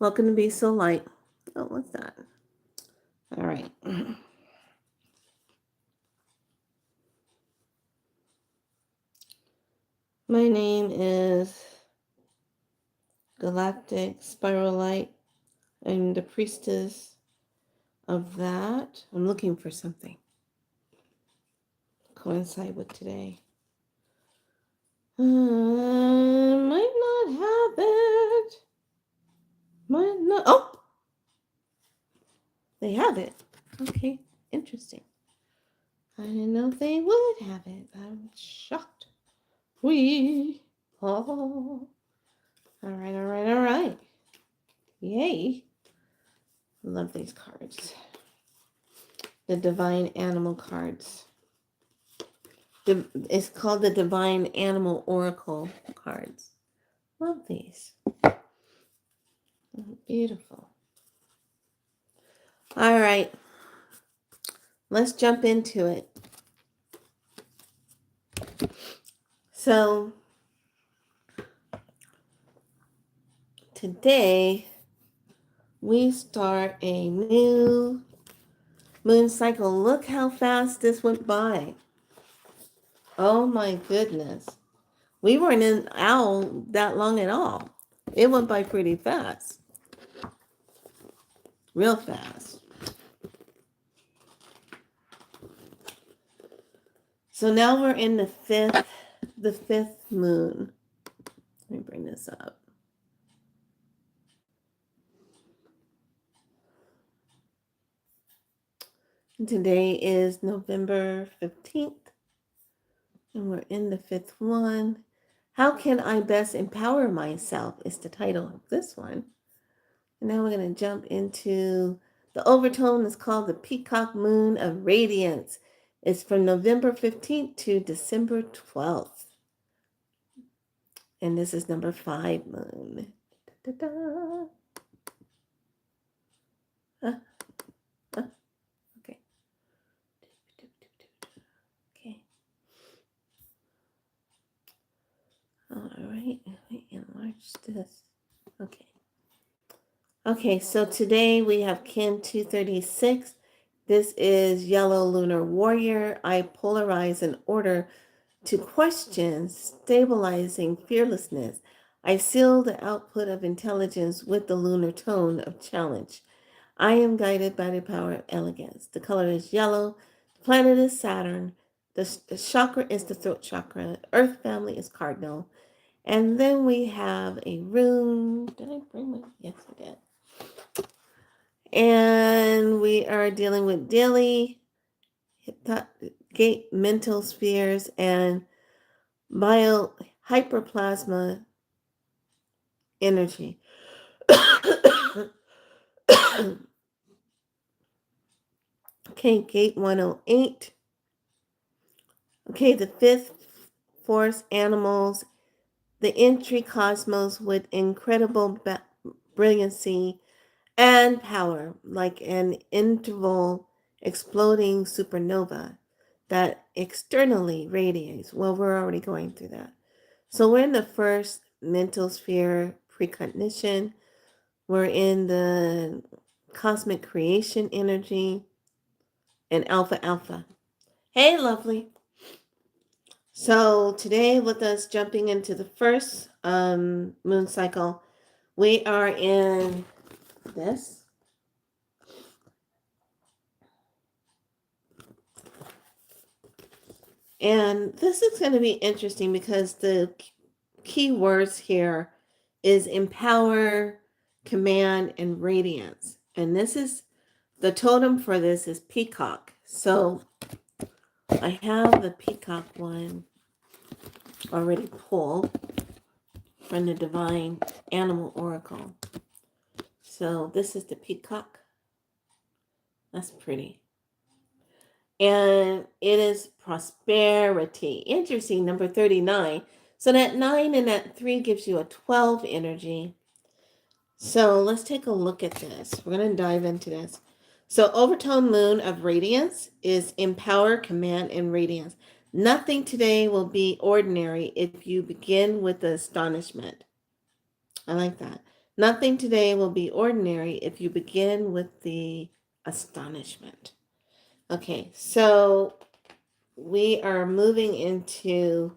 Welcome to Be So Light. Oh, what's that? All right. My name is Galactic Spiral Light. I'm the priestess of that. I'm looking for something to coincide with today. Might not have it. Might not. Oh, they have it. Okay, interesting. I didn't know they would have it. I'm shocked. We. Oh. All right, all right, all right. Yay. Love these cards. The Divine Animal cards. It's called the Divine Animal Oracle cards. Love these. Beautiful. All right. Let's jump into it. So, today we start a new moon cycle. Look how fast this went by. Oh my goodness. We weren't in Owl that long at all. It went by pretty fast. Real fast. So now we're in the fifth moon. Let me bring this up. Today is November 15th, and we're in the fifth one. How can I best empower myself is the title of this one. And now we're going to jump into the overtone. Is called the Peacock Moon of Radiance. It's from November 15th to December 12th. And this is number 5 moon. Da-da-da. Okay. Okay. All right. Let me enlarge this. Okay. Okay, so today we have Kin 236. This is Yellow Lunar Warrior. I polarize in order to question stabilizing fearlessness. I seal the output of intelligence with the lunar tone of challenge. I am guided by the power of elegance. The color is yellow. The planet is Saturn. The chakra is the throat chakra. Earth family is cardinal. And then we have a rune. Did I bring my? Yes, I did. And we are dealing with daily gate mental spheres and bio hyperplasma energy. Okay, gate 108. Okay, the fifth force animals, the entry cosmos with incredible brilliancy and power, like an interval exploding supernova that externally radiates. Well, we're already going through that. So we're in the first mental sphere precognition. We're in the cosmic creation energy and alpha alpha. Hey, lovely. So today with us jumping into the first moon cycle, we are in this. And this is going to be interesting because the key words here is empower, command, and radiance. And this is the totem for this is peacock. So I have the peacock one already pulled from the Divine Animal Oracle. So this is the peacock. That's pretty. And it is prosperity. Interesting, number 39. So that 9 and that 3 gives you a 12 energy. So let's take a look at this. We're going to dive into this. So overtone moon of radiance is empower, command, and radiance. Nothing today will be ordinary if you begin with the astonishment. I like that. Nothing today will be ordinary if you begin with the astonishment. Okay, so we are moving into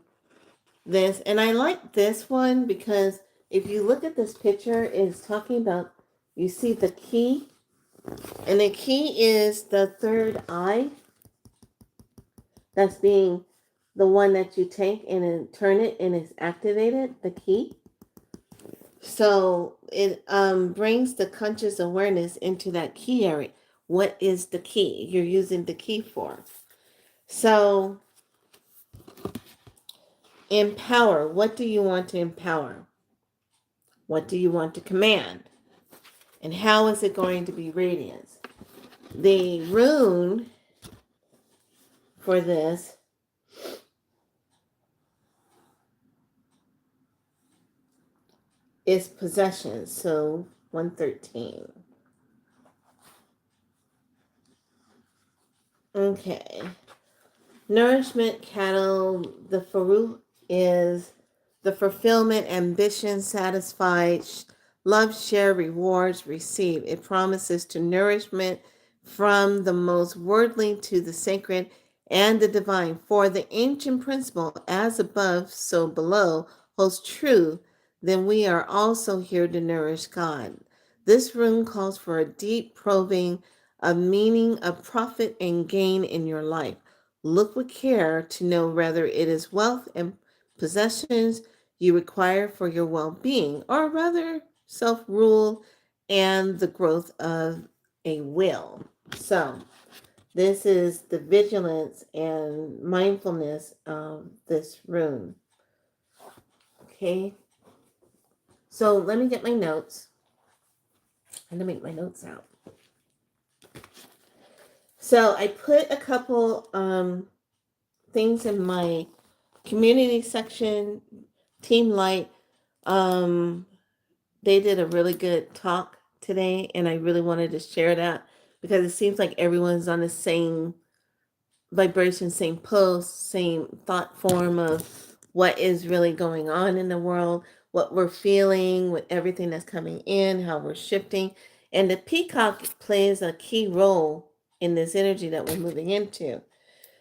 this, and I like this one because if you look at this picture, it's talking about, you see the key, and the key is the third eye. That's being the one that you take and then turn it and it's activated, the key. So it brings the conscious awareness into that key area. What is the key you're using the key for? So empower. What do you want to empower? What do you want to command? And how is it going to be radiance? The rune for this is possession. So 113. Okay. Nourishment cattle, the Faru is the fulfillment, ambition, satisfied, love, share, rewards, receive. It promises to nourishment from the most worldly to the sacred and the divine. For the ancient principle, as above, so below, holds true, then we are also here to nourish God. This rune calls for a deep probing of meaning of profit and gain in your life. Look with care to know whether it is wealth and possessions you require for your well being, or rather self rule and the growth of a will. So, this is the vigilance and mindfulness of this rune. Okay, so let me get my notes. I'm going to make my notes out. So, I put a couple things in my community section. Team Light, they did a really good talk today, and I really wanted to share that because it seems like everyone's on the same vibration, same post, same thought form of what is really going on in the world, what we're feeling with everything that's coming in, how we're shifting. And the peacock plays a key role in this energy that we're moving into.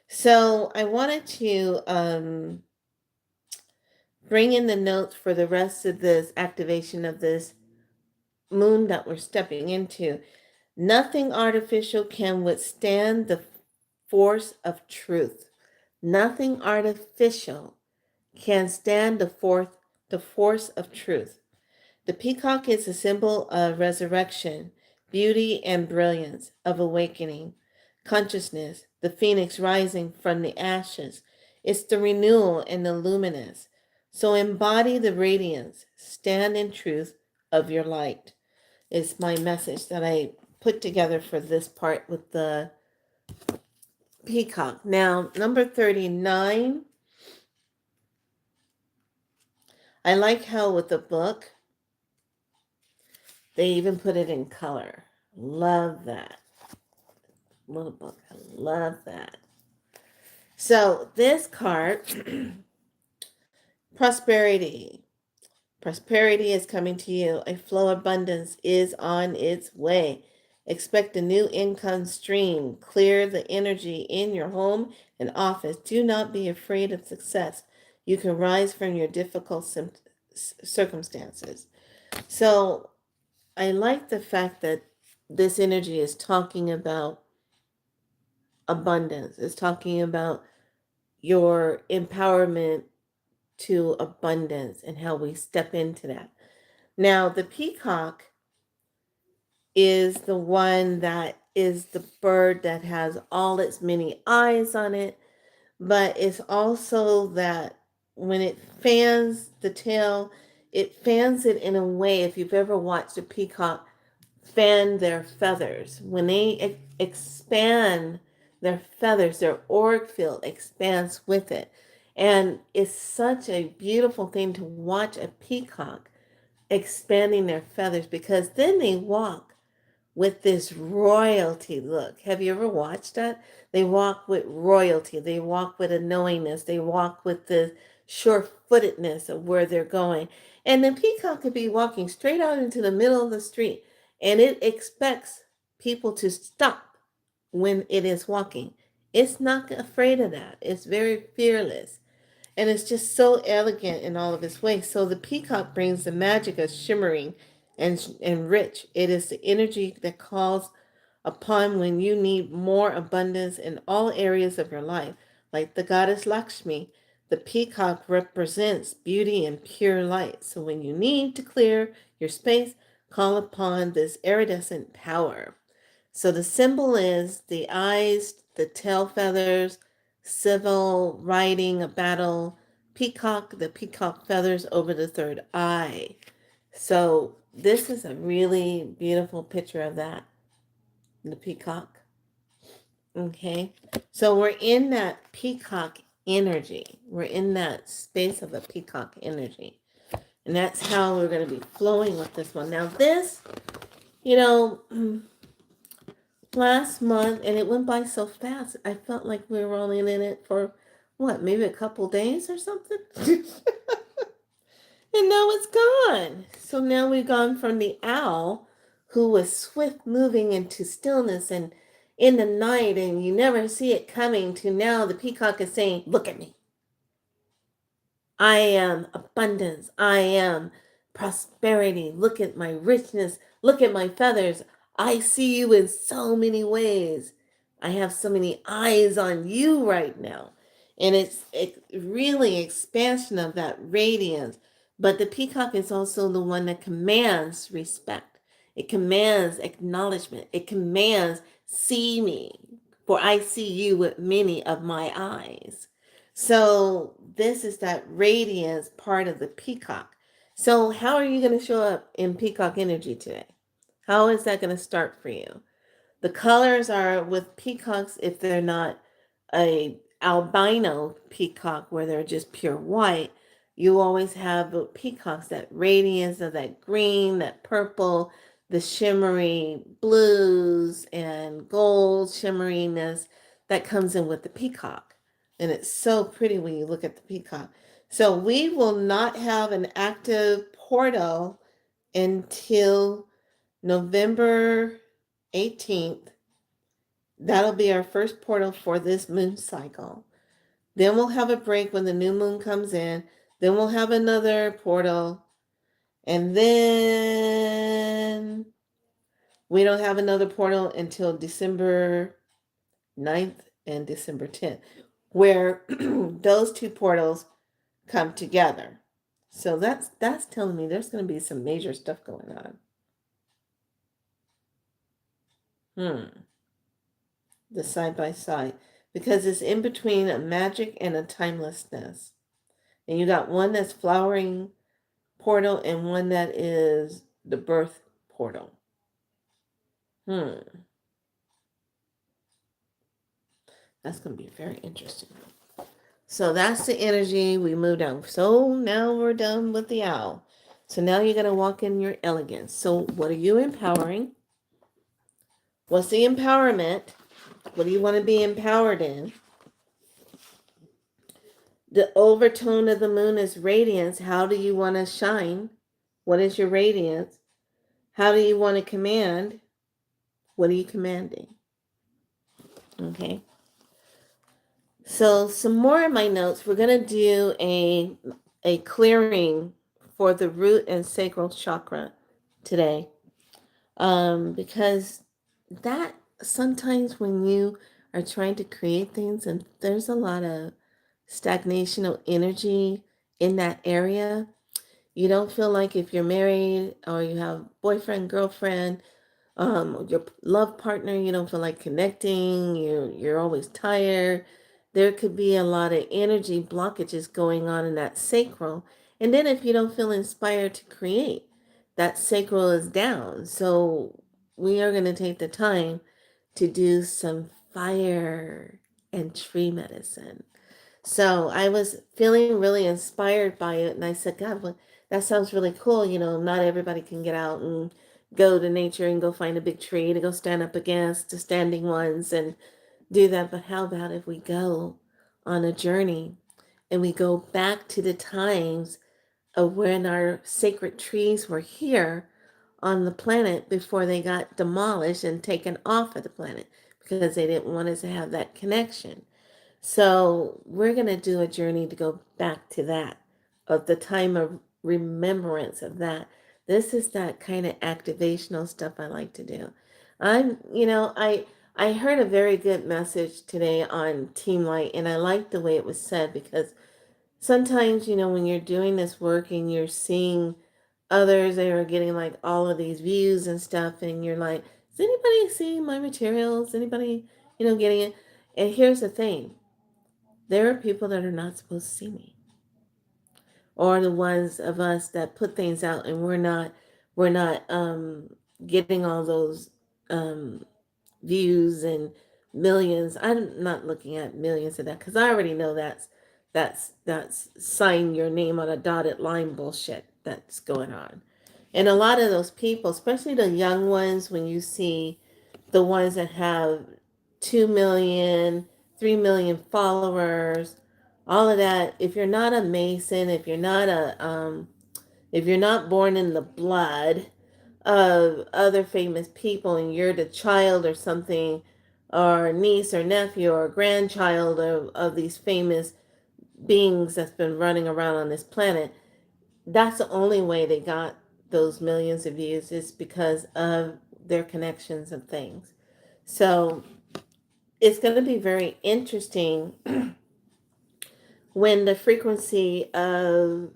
So I wanted to bring in the notes for the rest of this activation of this moon that we're stepping into. Nothing artificial can withstand the force of truth. Nothing artificial can stand the force of truth. The peacock is a symbol of resurrection, beauty, and brilliance, of awakening, consciousness, the phoenix rising from the ashes. It's the renewal and the luminous. So embody the radiance, stand in truth of your light, is my message that I put together for this part with the peacock. Now, number 39, I like how with the book, they even put it in color. Love that. Little book. I love that. So this card, prosperity. Prosperity is coming to you. A flow of abundance is on its way. Expect a new income stream. Clear the energy in your home and office. Do not be afraid of success. You can rise from your difficult circumstances. So I like the fact that this energy is talking about abundance. It's talking about your empowerment to abundance and how we step into that. Now, the peacock is the one that is the bird that has all its many eyes on it, but it's also that when it fans the tail, it fans it in a way, if you've ever watched a peacock fan their feathers, when they expand their feathers, their auric field expands with it. And it's such a beautiful thing to watch a peacock expanding their feathers, because then they walk with this royalty look. Have you ever watched that? They walk with royalty. They walk with a knowingness. They walk with the sure-footedness of where they're going. And the peacock could be walking straight out into the middle of the street, and it expects people to stop when it is walking. It's not afraid of that. It's very fearless. And it's just so elegant in all of its ways. So the peacock brings the magic of shimmering and rich. It is the energy that calls upon when you need more abundance in all areas of your life. Like the goddess Lakshmi, the peacock represents beauty and pure light. So when you need to clear your space, call upon this iridescent power. So the symbol is the eyes, the tail feathers, civil riding a battle, peacock, the peacock feathers over the third eye. So this is a really beautiful picture of that, the peacock. Okay, so we're in that peacock energy. We're in that space of a peacock energy. And that's how we're going to be flowing with this one. Now this, you know, last month, and it went by so fast. I felt like we were only in it for what, maybe a couple days or something. And now it's gone. So now we've gone from the owl, who was swift moving into stillness and in the night, and you never see it coming, to now the peacock is saying, "Look at me. I am abundance. I am prosperity. Look at my richness. Look at my feathers. I see you in so many ways. I have so many eyes on you right now." And it's really expansion of that radiance. But the peacock is also the one that commands respect. It commands acknowledgement. It commands, "See me, for I see you with many of my eyes." So this is that radiance part of the peacock. So how are you going to show up in peacock energy today? How is that going to start for you? The colors are with peacocks, if they're not a albino peacock where they're just pure white, you always have the peacocks, that radiance of that green, that purple, the shimmery blues and gold shimmeriness that comes in with the peacock. And it's so pretty when you look at the peacock. So we will not have an active portal until November 18th. That'll be our first portal for this moon cycle. Then we'll have a break when the new moon comes in. Then we'll have another portal. And then we don't have another portal until December 9th and December 10th, where those two portals come together. So that's telling me there's going to be some major stuff going on. The side by side, because it's in between a magic and a timelessness. And you got one that's flowering portal and one that is the birth portal. That's going to be very interesting. So that's the energy we moved on. So now we're done with the owl. So now you're going to walk in your elegance. So what are you empowering? What's the empowerment? What do you want to be empowered in? The overtone of the moon is radiance. How do you want to shine? What is your radiance? How do you want to command? What are you commanding? Okay. So some more of my notes. We're going to do a clearing for the root and sacral chakra today. Because that sometimes when you are trying to create things and there's a lot of stagnational energy in that area, you don't feel like, if you're married or you have boyfriend, girlfriend, your love partner, you don't feel like connecting, you're always tired. There could be a lot of energy blockages going on in that sacral. And then if you don't feel inspired to create, that sacral is down. So we are going to take the time to do some fire and tree medicine. So I was feeling really inspired by it. And I said, God, well, that sounds really cool. You know, not everybody can get out and go to nature and go find a big tree to go stand up against the standing ones and do that. But how about if we go on a journey and we go back to the times of when our sacred trees were here on the planet before they got demolished and taken off of the planet because they didn't want us to have that connection. So we're going to do a journey to go back to that, of the time of remembrance of that. This is that kind of activational stuff I like to do. I heard a very good message today on Team Light, and I liked the way it was said, because sometimes, when you're doing this work and you're seeing others that are getting like all of these views and stuff, and you're like, is anybody seeing my materials? Anybody, getting it? And here's the thing, there are people that are not supposed to see me, or the ones of us that put things out and we're not getting all those um views and millions. I'm not looking at millions of that, because I already know that's sign your name on a dotted line bullshit that's going on. And a lot of those people, especially the young ones, when you see the ones that have 2 million, 3 million followers, all of that, if you're not a Mason, if you're not born in the blood of other famous people, and you're the child or something, or niece or nephew or grandchild of these famous beings that's been running around on this planet, that's the only way they got those millions of views, is because of their connections and things. So it's going to be very interesting when the frequency of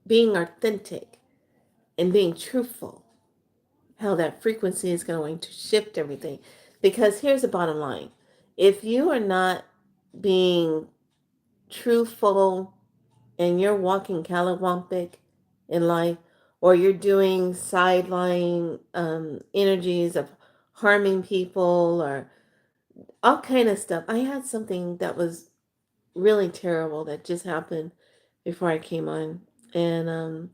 being authentic and being truthful, how that frequency is going to shift everything. Because here's the bottom line, if you are not being truthful and you're walking callawampic in life, or you're doing sideline energies of harming people or all kind of stuff. I had something that was really terrible that just happened before I came on, and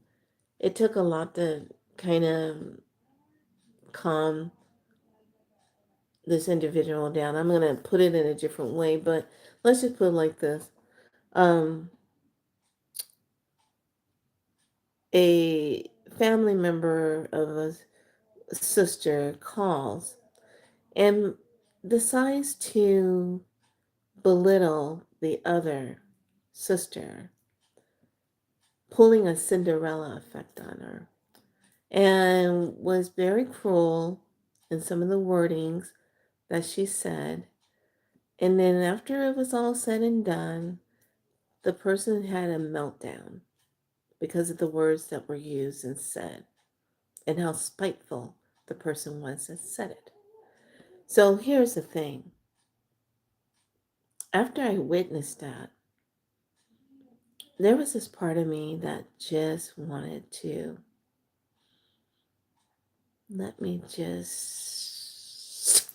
it took a lot to kind of calm this individual down. I'm going to put it in a different way, but let's just put it like this. Um, a family member of a sister calls and decides to belittle the other sister, pulling a Cinderella effect on her, and was very cruel in some of the wordings that she said. And then after it was all said and done, the person had a meltdown because of the words that were used and said, and how spiteful the person was that said it. So here's the thing. After I witnessed that, there was this part of me that just wanted to let me just.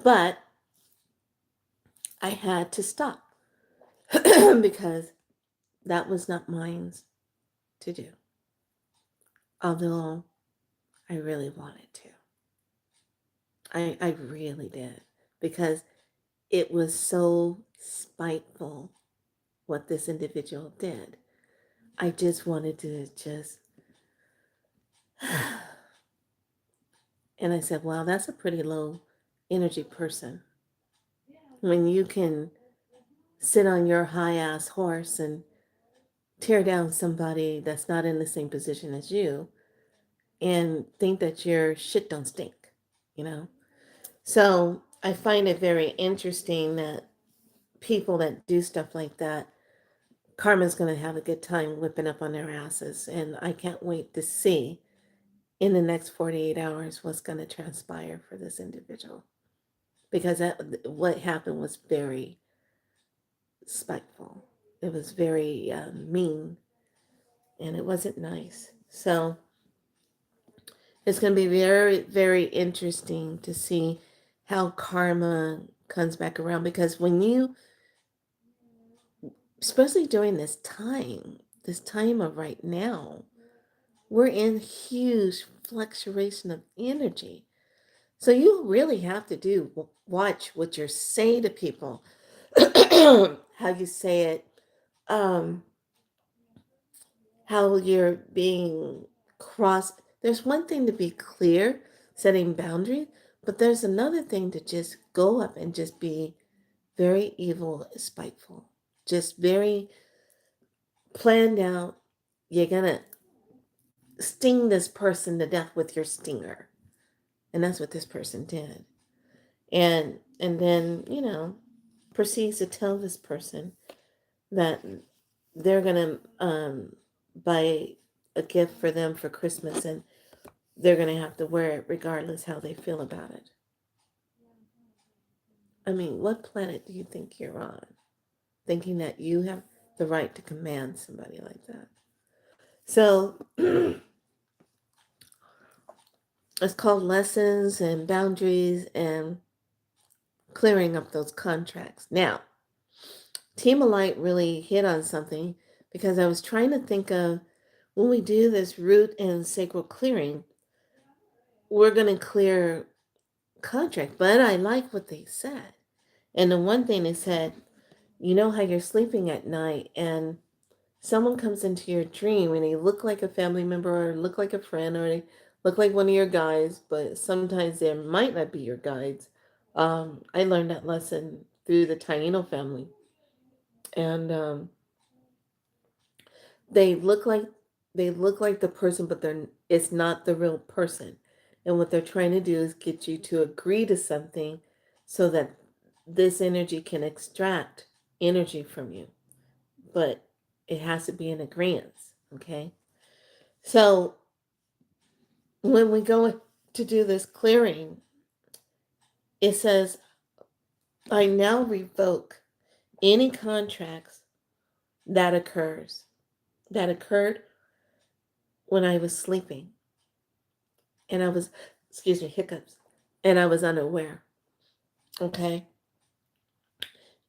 But I had to stop because that was not mine to do. Although I really wanted to. I really did. Because it was so spiteful what this individual did. I just wanted to just. And I said, wow, that's a pretty low energy person. When you can sit on your high ass horse and tear down somebody that's not in the same position as you and think that your shit don't stink, you know? So I find it very interesting that people that do stuff like that, karma's going to have a good time whipping up on their asses. And I can't wait to see in the next 48 hours what's going to transpire for this individual. Because what happened was very spiteful. It was very mean, and it wasn't nice. So it's going to be very, very interesting to see how karma comes back around. Because when you, especially during this time of right now, we're in huge fluctuation of energy. So you really have to watch what you're saying to people, how you say it. how you're being crossed. There's one thing to be clear, setting boundaries, but there's another thing to just go up and just be very evil, spiteful, just very planned out. You're gonna sting this person to death with your stinger. And that's what this person did. And then, proceeds to tell this person that they're gonna buy a gift for them for Christmas, and they're gonna have to wear it regardless how they feel about it. I mean, what planet do you think you're on? Thinking that you have the right to command somebody like that. So it's called lessons and boundaries and clearing up those contracts. Now, Team Light really hit on something because I was trying to think of when we do this root and sacral clearing, we're going to clear contract. But I like what they said. And the one thing they said, you know how you're sleeping at night and someone comes into your dream and they look like a family member or look like a friend or they look like one of your guides, but sometimes they might not be your guides. I learned that lesson through the Taino family. And they look like they look like the person, but it's not the real person. And what they're trying to do is get you to agree to something so that this energy can extract energy from you. But it has to be in agreement. Okay. So when we go to do this clearing, it says, I now revoke any contracts that occurred when I was sleeping and I was, excuse me, hiccups, and I was unaware. Okay.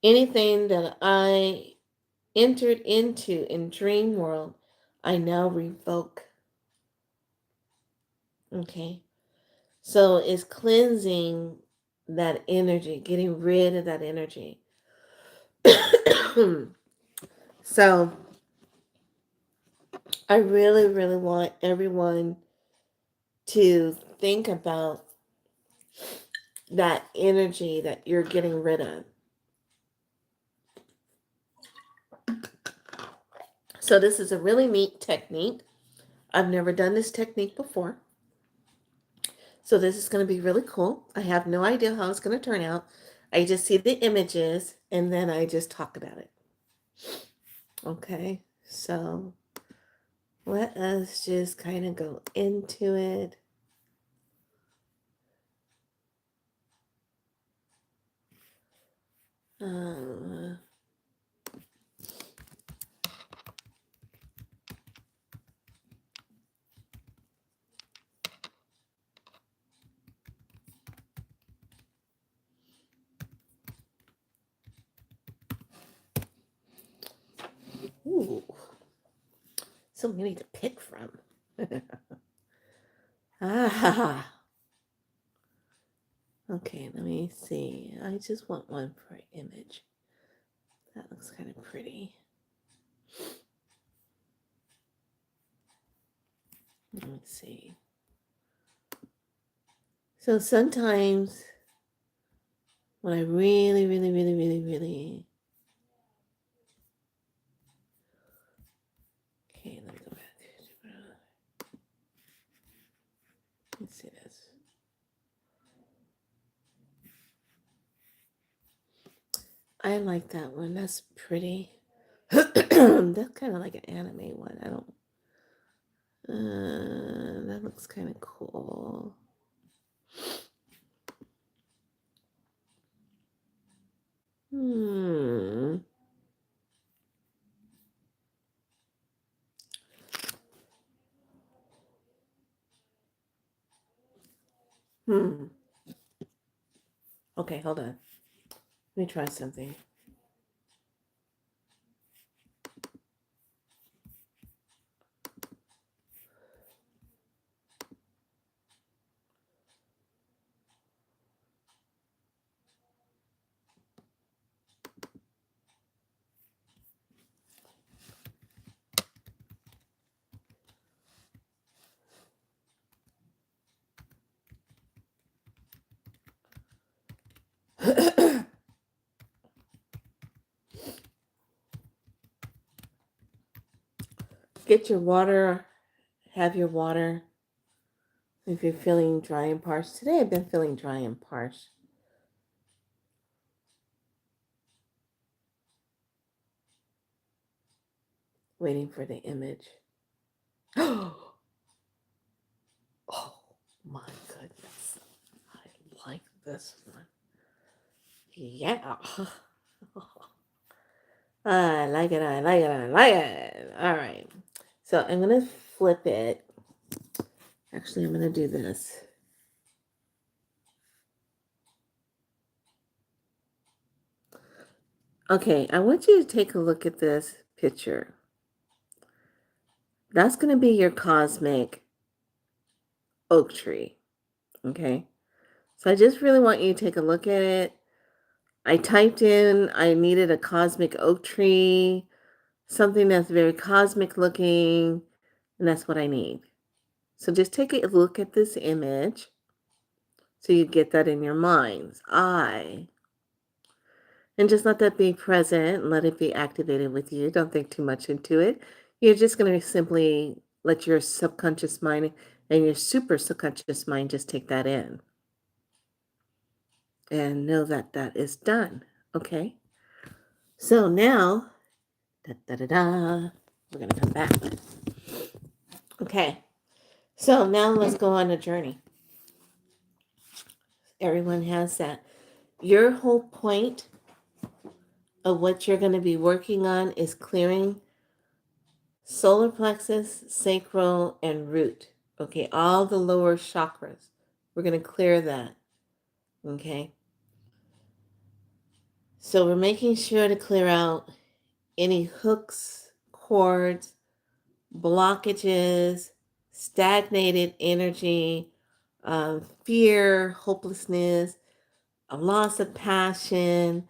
Anything that I entered into in dream world, I now revoke. Okay. So it's cleansing that energy, getting rid of that energy. So I really, really want everyone to think about that energy that you're getting rid of. So this is a really neat technique. I've never done this technique before. So this is going to be really cool. I have no idea how it's going to turn out. I just see the images and then I just talk about it. Okay, so let us just kind of go into it. Um, ooh, so many to pick from. Ah, okay, let me see. I just want one for image. That looks kind of pretty. Let me see. So sometimes when I really, really, really, really, really. Okay, let me go back. Let's see this. I like that one. That's pretty. That's kind of like an anime one. I don't. That looks kind of cool. Hmm. Hmm. Okay, hold on. Let me try something. Get your water, have your water. If you're feeling dry and parched, today I've been feeling dry and parched. Waiting for the image. Oh my goodness. I like this one. Yeah. I like it. I like it. I like it. All right. So I'm going to flip it. Actually, I'm going to do this. Okay, I want you to take a look at this picture. That's going to be your cosmic oak tree. Okay. So I just really want you to take a look at it. I typed in, I needed a cosmic oak tree, something that's very cosmic looking, and that's what I need. So just take a look at this image so you get that in your mind's eye. And just let that be present and let it be activated with you. Don't think too much into it. You're just going to simply let your subconscious mind and your super subconscious mind just take that in. And know that that is done. Okay? So now, we're going to come back. Okay. So now let's go on a journey. Everyone has that. Your whole point of what you're going to be working on is clearing solar plexus, sacral, and root. Okay, all the lower chakras. We're going to clear that. Okay. So we're making sure to clear out any hooks, cords, blockages, stagnated energy, fear, hopelessness, a loss of passion,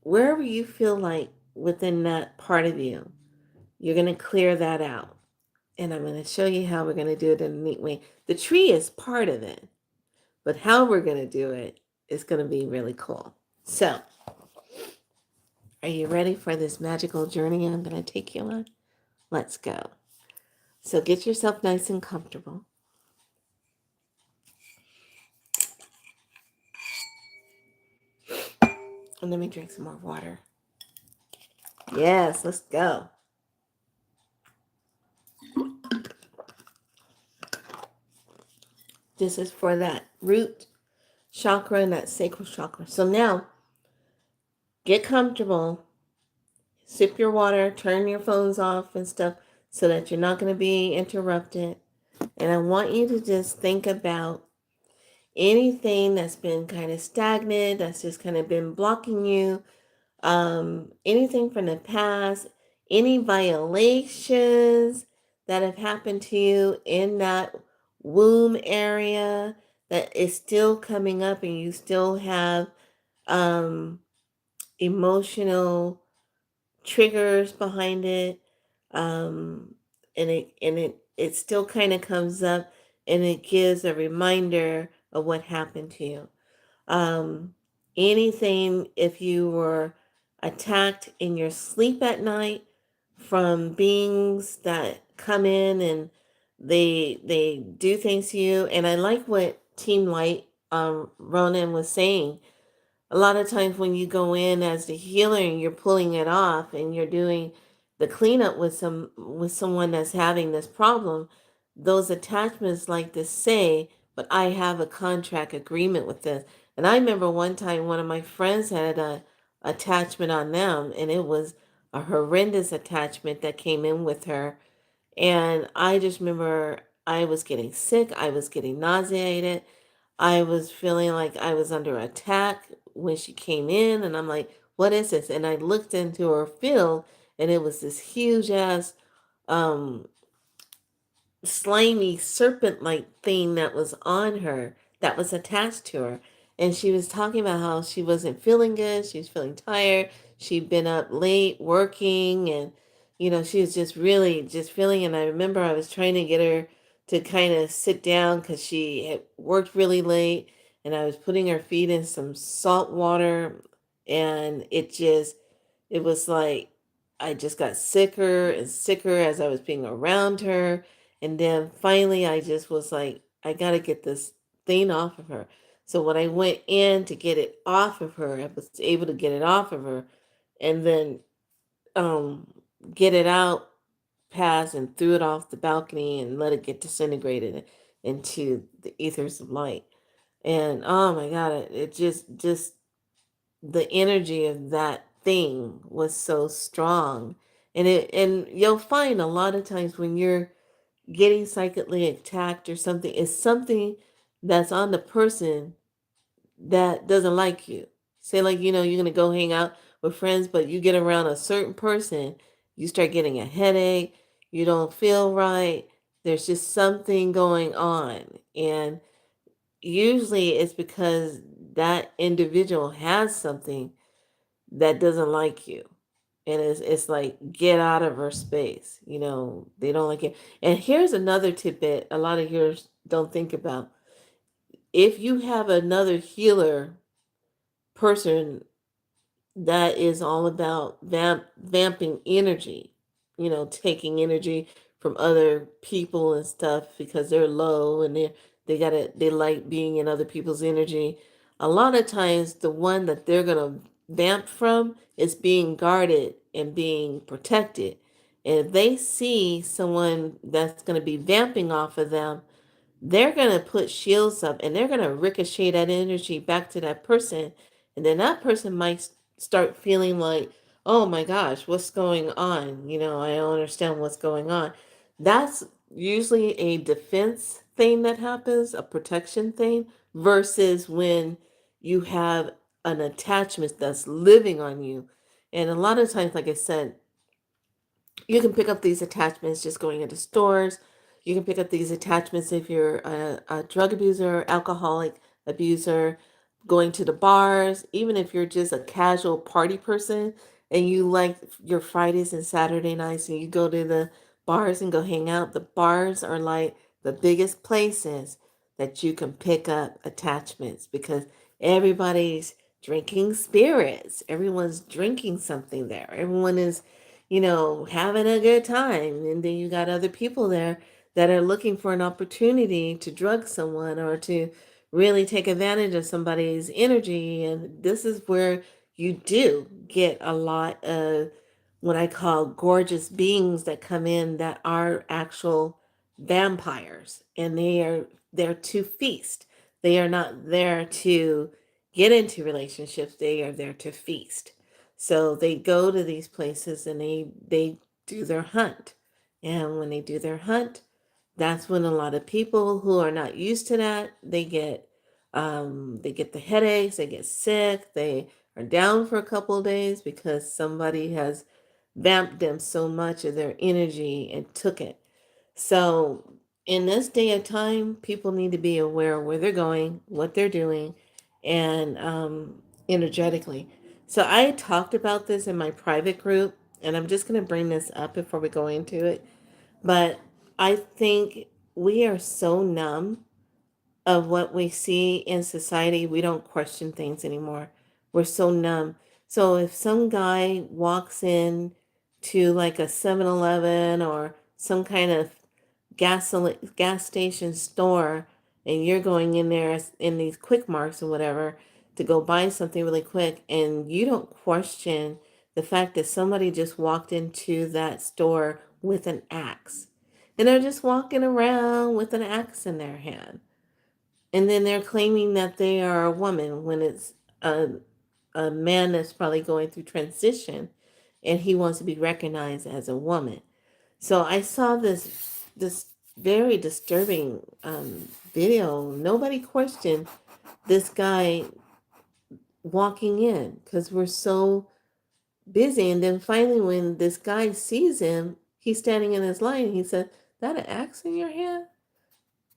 wherever you feel like within that part of you, you're going to clear that out. And I'm going to show you how we're going to do it in a neat way. The tree is part of it, but how we're going to do it is going to be really cool. So, are you ready for this magical journey I'm going to take you on? Let's go. So, get yourself nice and comfortable. And let me drink some more water. Yes, let's go. This is for that root chakra and that sacral chakra. So now, get comfortable. Sip your water, turn your phones off and stuff so that you're not going to be interrupted. And I want you to just think about anything that's been kind of stagnant, that's just kind of been blocking you, anything from the past, any violations that have happened to you in that womb area that is still coming up and you still have emotional triggers behind it, and it still kind of comes up and it gives a reminder of what happened to you. um Anything, if you were attacked in your sleep at night from beings that come in and they do things to you. And I like what Team Light, Ronan, was saying. A lot of times when you go in as the healer and you're pulling it off and you're doing the cleanup with someone that's having this problem, those attachments like to say, but I have a contract agreement with this. And I remember one time one of my friends had a attachment on them, and it was a horrendous attachment that came in with her. And I just remember I was getting sick, I was getting nauseated, I was feeling like I was under attack when she came in, and I'm like, what is this? And I looked into her field, and it was this huge ass, um, slimy serpent like thing that was on her, that was attached to her. And she was talking about how she wasn't feeling good, she was feeling tired, she'd been up late working, and she was just really just feeling. And I remember I was trying to get her to kind of sit down because she had worked really late, and I was putting her feet in some salt water, and it was like I just got sicker and sicker as I was being around her. And then finally, I just was like, I got to get this thing off of her. So when I went in to get it off of her, I was able to get it off of her and then um, get it out past and threw it off the balcony and let it get disintegrated into the ethers of light. And oh my God, it just the energy of that thing was so strong. And you'll find a lot of times when you're getting psychically attacked or something, it's something that's on the person that doesn't like you. Say like, you're gonna go hang out with friends, but you get around a certain person, you start getting a headache, you don't feel right, there's just something going on. And usually it's because that individual has something that doesn't like you. And it's like, get out of her space. They don't like it. And here's another tidbit a lot of yours don't think about. If you have another healer person that is all about vamping energy, taking energy from other people and stuff because they're low and they like being in other people's energy. A lot of times the one that they're gonna vamp from is being guarded and being protected. And if they see someone that's gonna be vamping off of them, they're going to put shields up and they're going to ricochet that energy back to that person. And then that person might start feeling like, oh my gosh, what's going on? I don't understand what's going on. That's usually a defense thing that happens, a protection thing, versus when you have an attachment that's living on you. And a lot of times, like I said, you can pick up these attachments just going into stores. You can pick up these attachments if you're a drug abuser, alcoholic abuser, going to the bars, even if you're just a casual party person and you like your Fridays and Saturday nights and you go to the bars and go hang out. The bars are like the biggest places that you can pick up attachments because everybody's drinking spirits. Everyone's drinking something there. Everyone is having a good time. And then you got other people there that are looking for an opportunity to drug someone or to really take advantage of somebody's energy. And this is where you do get a lot of what I call gorgeous beings that come in that are actual vampires. And they are there to feast. They are not there to get into relationships. They are there to feast. So they go to these places and they do their hunt. And when they do their hunt, that's when a lot of people who are not used to that, they get the headaches, they get sick, they are down for a couple of days because somebody has vamped them so much of their energy and took it. So in this day and time, people need to be aware of where they're going, what they're doing, and energetically. So I talked about this in my private group, and I'm just going to bring this up before we go into it. But I think we are so numb of what we see in society, we don't question things anymore. We're so numb. So if some guy walks in to like a 7-Eleven or some kind of gas station store and you're going in there in these quick marks or whatever to go buy something really quick and you don't question the fact that somebody just walked into that store with an axe and they're just walking around with an axe in their hand and then they're claiming that they are a woman when it's a man that's probably going through transition and he wants to be recognized as a woman. So I saw this very disturbing video. Nobody questioned this guy walking in because we're so busy. And then finally, when this guy sees him, he's standing in his line. He said, "That an axe in your hand?"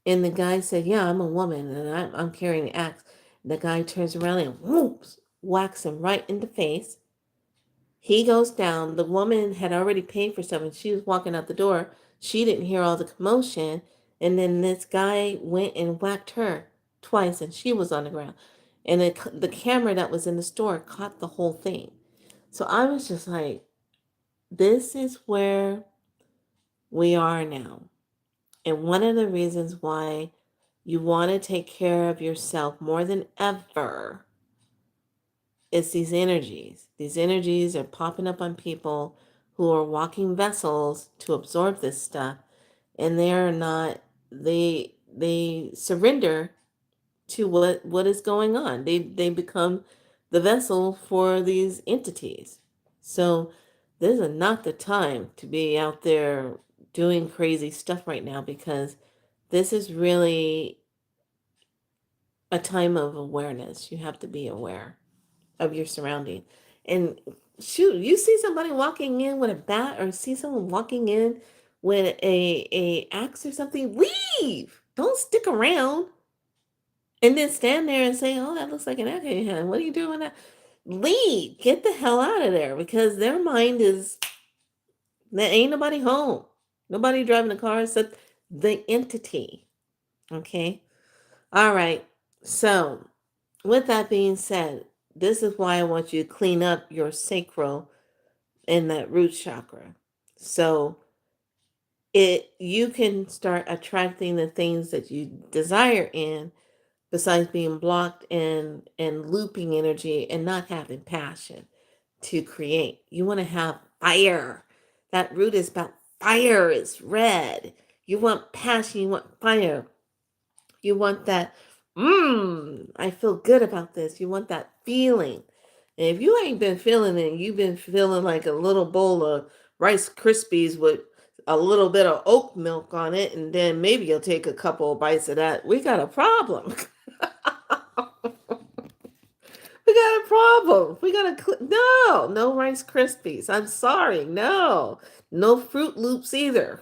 And the guy said, "Yeah, I'm a woman and I'm carrying an axe." The guy turns around and whoops, whacks him right in the face. He goes down. The woman had already paid for something. She was walking out the door. She didn't hear all the commotion. And then this guy went and whacked her. twice, and she was on the ground. And the camera that was in the store caught the whole thing. So I was just like, this is where we are now. And one of the reasons why you want to take care of yourself more than ever is these energies. These energies are popping up on people who are walking vessels to absorb this stuff, and they are not, they surrender to what is going on. They become the vessel for these entities. So this is not the time to be out there doing crazy stuff right now, because this is really a time of awareness. You have to be aware of your surrounding. And shoot, you see somebody walking in with a bat, or see someone walking in with a axe or something, leave. Don't stick around and then stand there and say, "Oh, that looks like an axe in your hand. What are you doing with that?" Leave. Get the hell out of there, because their mind is, there ain't nobody home. Nobody driving the car except the entity. Okay. All right. So, with that being said, this is why I want you to clean up your sacral and that root chakra. So you can start attracting the things that you desire in, besides being blocked and looping energy and not having passion to create. You want to have fire. That root is about fire. It's red. You want passion, you want fire. You want that, I feel good about this. You want that feeling. And if you ain't been feeling it, you've been feeling like a little bowl of Rice Krispies with a little bit of oat milk on it, and then maybe you'll take a couple of bites of that. We got a problem. We got a problem. We got no Rice Krispies. I'm sorry. No Fruit Loops either.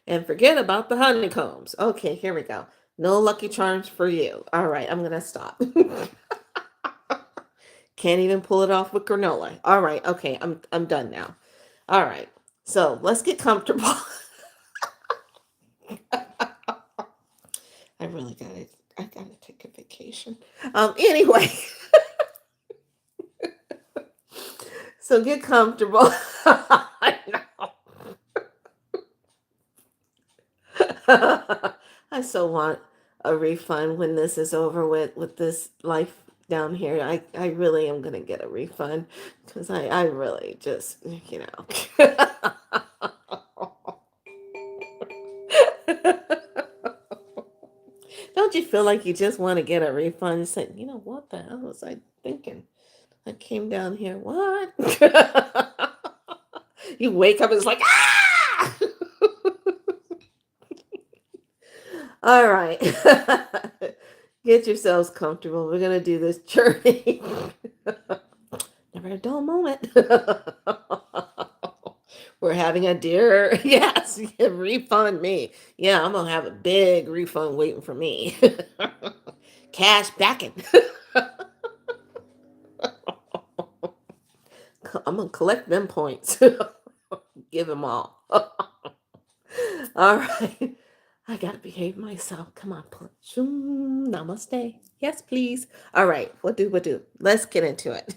And forget about the honeycombs. Okay, here we go. No Lucky Charms for you. All right, I'm going to stop. Can't even pull it off with granola. All right, okay, I'm done now. All right. So, let's get comfortable. I got to take a vacation. Anyway, so get comfortable. I know. I so want a refund when this is over with this life down here. I really am going to get a refund, because I really just, Don't you feel like you just want to get a refund? You say, what the hell was I thinking? I came down here. What? You wake up and it's like, ah! All right. Get yourselves comfortable. We're going to do this journey. Never a dull moment. We're having a dear, yes, refund me. Yeah, I'm going to have a big refund waiting for me. Cash backing. I'm going to collect them points. Give them all. All right. I got to behave myself. Come on. Namaste. Yes, please. All right. What do? Let's get into it.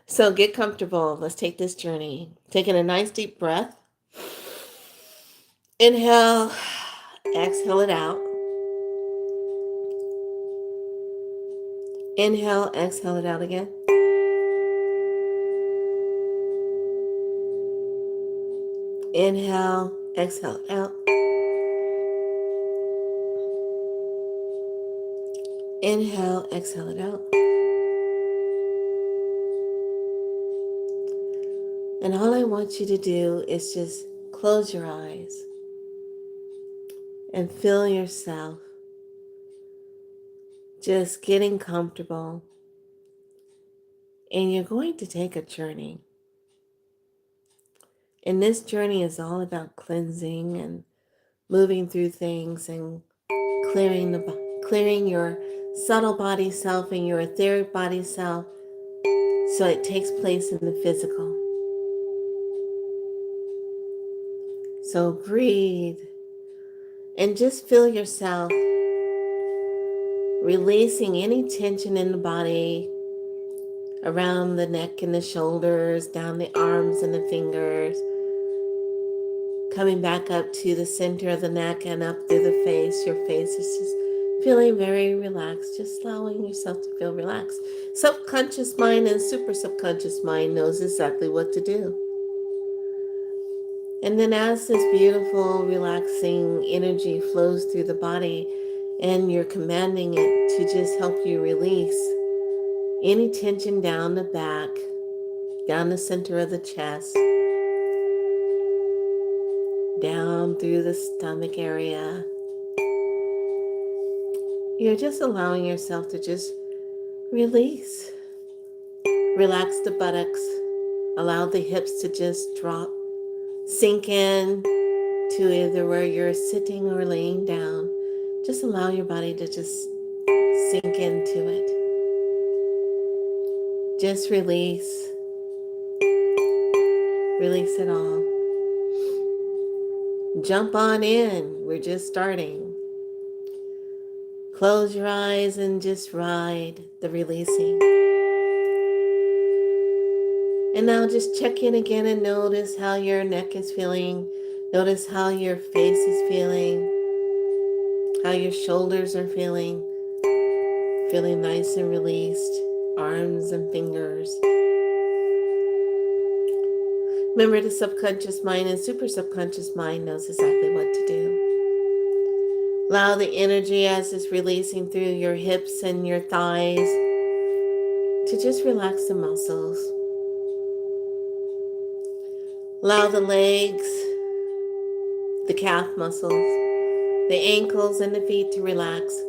So get comfortable. Let's take this journey. Taking a nice deep breath. Inhale. Exhale it out. Inhale. Exhale it out again. Inhale. Exhale it out. Inhale. Exhale it out. And all I want you to do is just close your eyes and feel yourself just getting comfortable. And you're going to take a journey. And this journey is all about cleansing and moving through things and clearing your subtle body self and your etheric body self, so it takes place in the physical. So breathe and just feel yourself releasing any tension in the body around the neck and the shoulders, down the arms and the fingers, coming back up to the center of the neck and up through the face. Your face is just feeling very relaxed, just allowing yourself to feel relaxed. Subconscious mind and super subconscious mind knows exactly what to do. And then as this beautiful, relaxing energy flows through the body and you're commanding it to just help you release any tension down the back, down the center of the chest, down through the stomach area. You're just allowing yourself to just release. Relax the buttocks. Allow the hips to just drop. Sink in to either where you're sitting or laying down. Just allow your body to just sink into it. Just release. Release it all. Jump on in. We're just starting. Close your eyes and just ride the releasing. And now just check in again and notice how your neck is feeling. Notice how your face is feeling. How your shoulders are feeling. Feeling nice and released. Arms and fingers. Remember, the subconscious mind and super subconscious mind knows exactly what to do. Allow the energy as it's releasing through your hips and your thighs to just relax the muscles. Allow the legs, the calf muscles, the ankles and the feet to relax.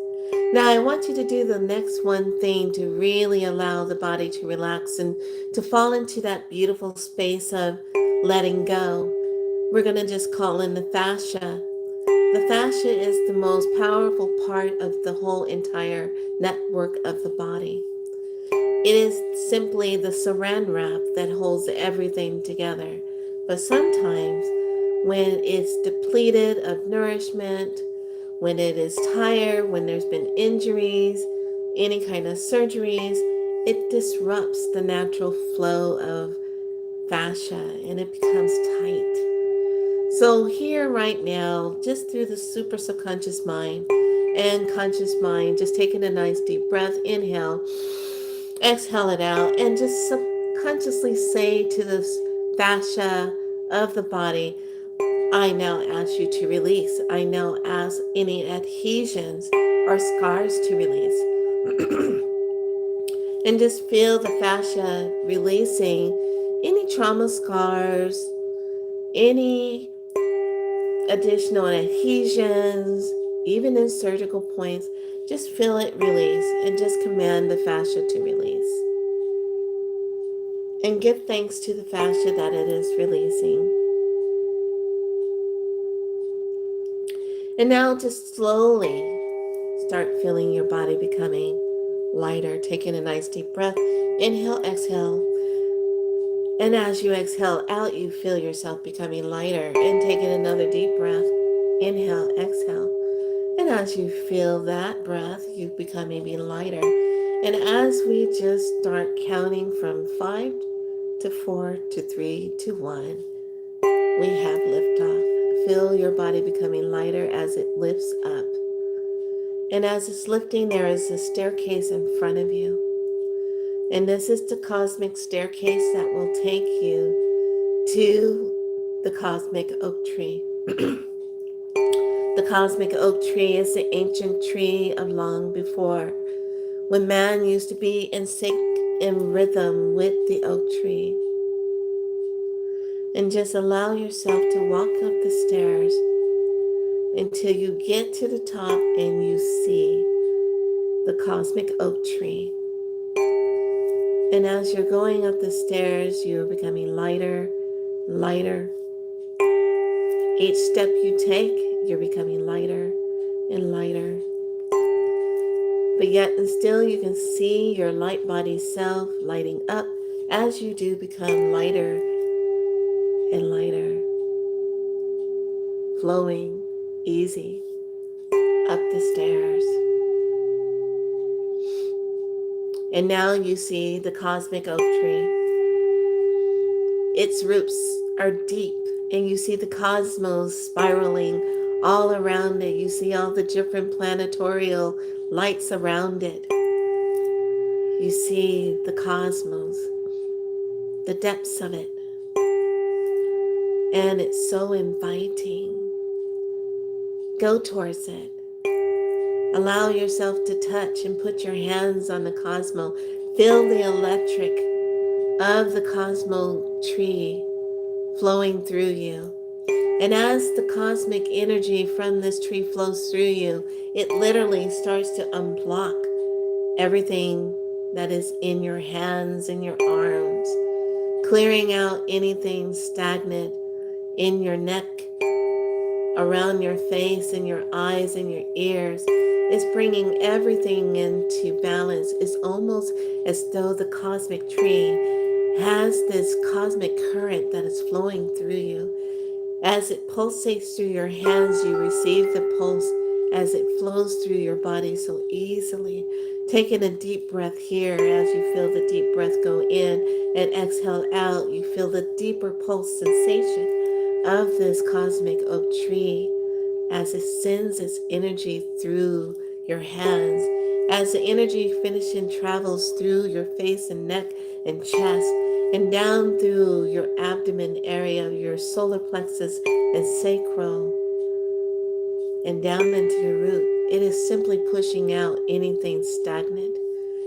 Now I want you to do the next one thing to really allow the body to relax and to fall into that beautiful space of letting go. We're going to just call in the fascia. The fascia is the most powerful part of the whole entire network of the body. It is simply the saran wrap that holds everything together. But sometimes when it's depleted of nourishment, when it is tired, when there's been injuries, any kind of surgeries, it disrupts the natural flow of fascia and it becomes tight. So here right now, just through the super subconscious mind and conscious mind, just taking a nice deep breath, inhale, exhale it out, and just subconsciously say to this fascia of the body, I now ask you to release. I now ask any adhesions or scars to release. And just feel the fascia releasing any trauma scars, any additional adhesions, even in surgical points. Just feel it release and just command the fascia to release. And give thanks to the fascia that it is releasing. And now just slowly start feeling your body becoming lighter. Taking a nice deep breath. Inhale, exhale. And as you exhale out, you feel yourself becoming lighter. And taking another deep breath. Inhale, exhale. And as you feel that breath, you become even lighter. And as we just start counting from 5 to 4 to 3 to 1, we have liftoff. Feel your body becoming lighter as it lifts up. And as it's lifting, there is a staircase in front of you. And this is the cosmic staircase that will take you to the cosmic oak tree. The cosmic oak tree is the ancient tree of long before, when man used to be in sync, in rhythm with the oak tree. And just allow yourself to walk up the stairs until you get to the top and you see the cosmic oak tree. And as you're going up the stairs, you're becoming lighter, lighter. Each step you take, you're becoming lighter and lighter. But yet and still you can see your light body self lighting up as you do become lighter and lighter, flowing easy up the stairs. And now you see the cosmic oak tree. Its roots are deep, and you see the cosmos spiraling all around it. You see all the different planetarial lights around it. You see the cosmos, the depths of it, and it's so inviting. Go towards it. Allow yourself to touch and put your hands on the cosmos. Feel the electric of the cosmo tree flowing through you. And as the cosmic energy from this tree flows through you, it literally starts to unblock everything that is in your hands and your arms, clearing out anything stagnant in your neck, around your face and your eyes and your ears. It's bringing everything into balance. It's almost as though the cosmic tree has this cosmic current that is flowing through you. As it pulsates through your hands, you receive the pulse as it flows through your body so easily. Taking a deep breath here as you feel the deep breath go in and exhale out, you feel the deeper pulse sensation of this cosmic oak tree as it sends its energy through your hands. As the energy finishes and travels through your face and neck and chest, and down through your abdomen area, your solar plexus and sacral, and down into your root. It is simply pushing out anything stagnant.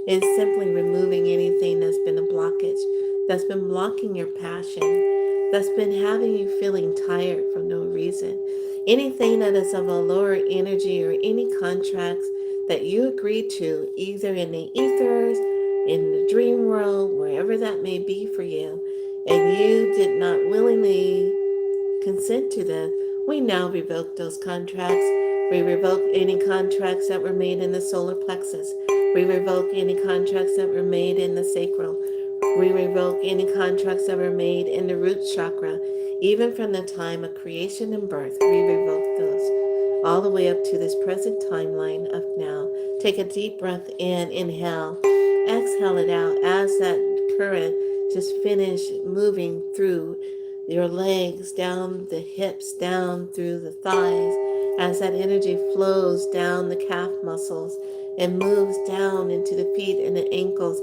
It is simply removing anything that's been a blockage, that's been blocking your passion, that's been having you feeling tired for no reason. Anything that is of a lower energy or any contracts that you agreed to, either in the ethers, in the dream world, wherever that may be for you, and you did not willingly consent to them, we now revoke those contracts. We revoke any contracts that were made in the solar plexus. We revoke any contracts that were made in the sacral. We revoke any contracts that were made in the root chakra. Even from the time of creation and birth, we revoke those. All the way up to this present timeline of now. Take a deep breath in, inhale. Exhale it out as that current just finish moving through your legs, down the hips, down through the thighs, as that energy flows down the calf muscles and moves down into the feet and the ankles.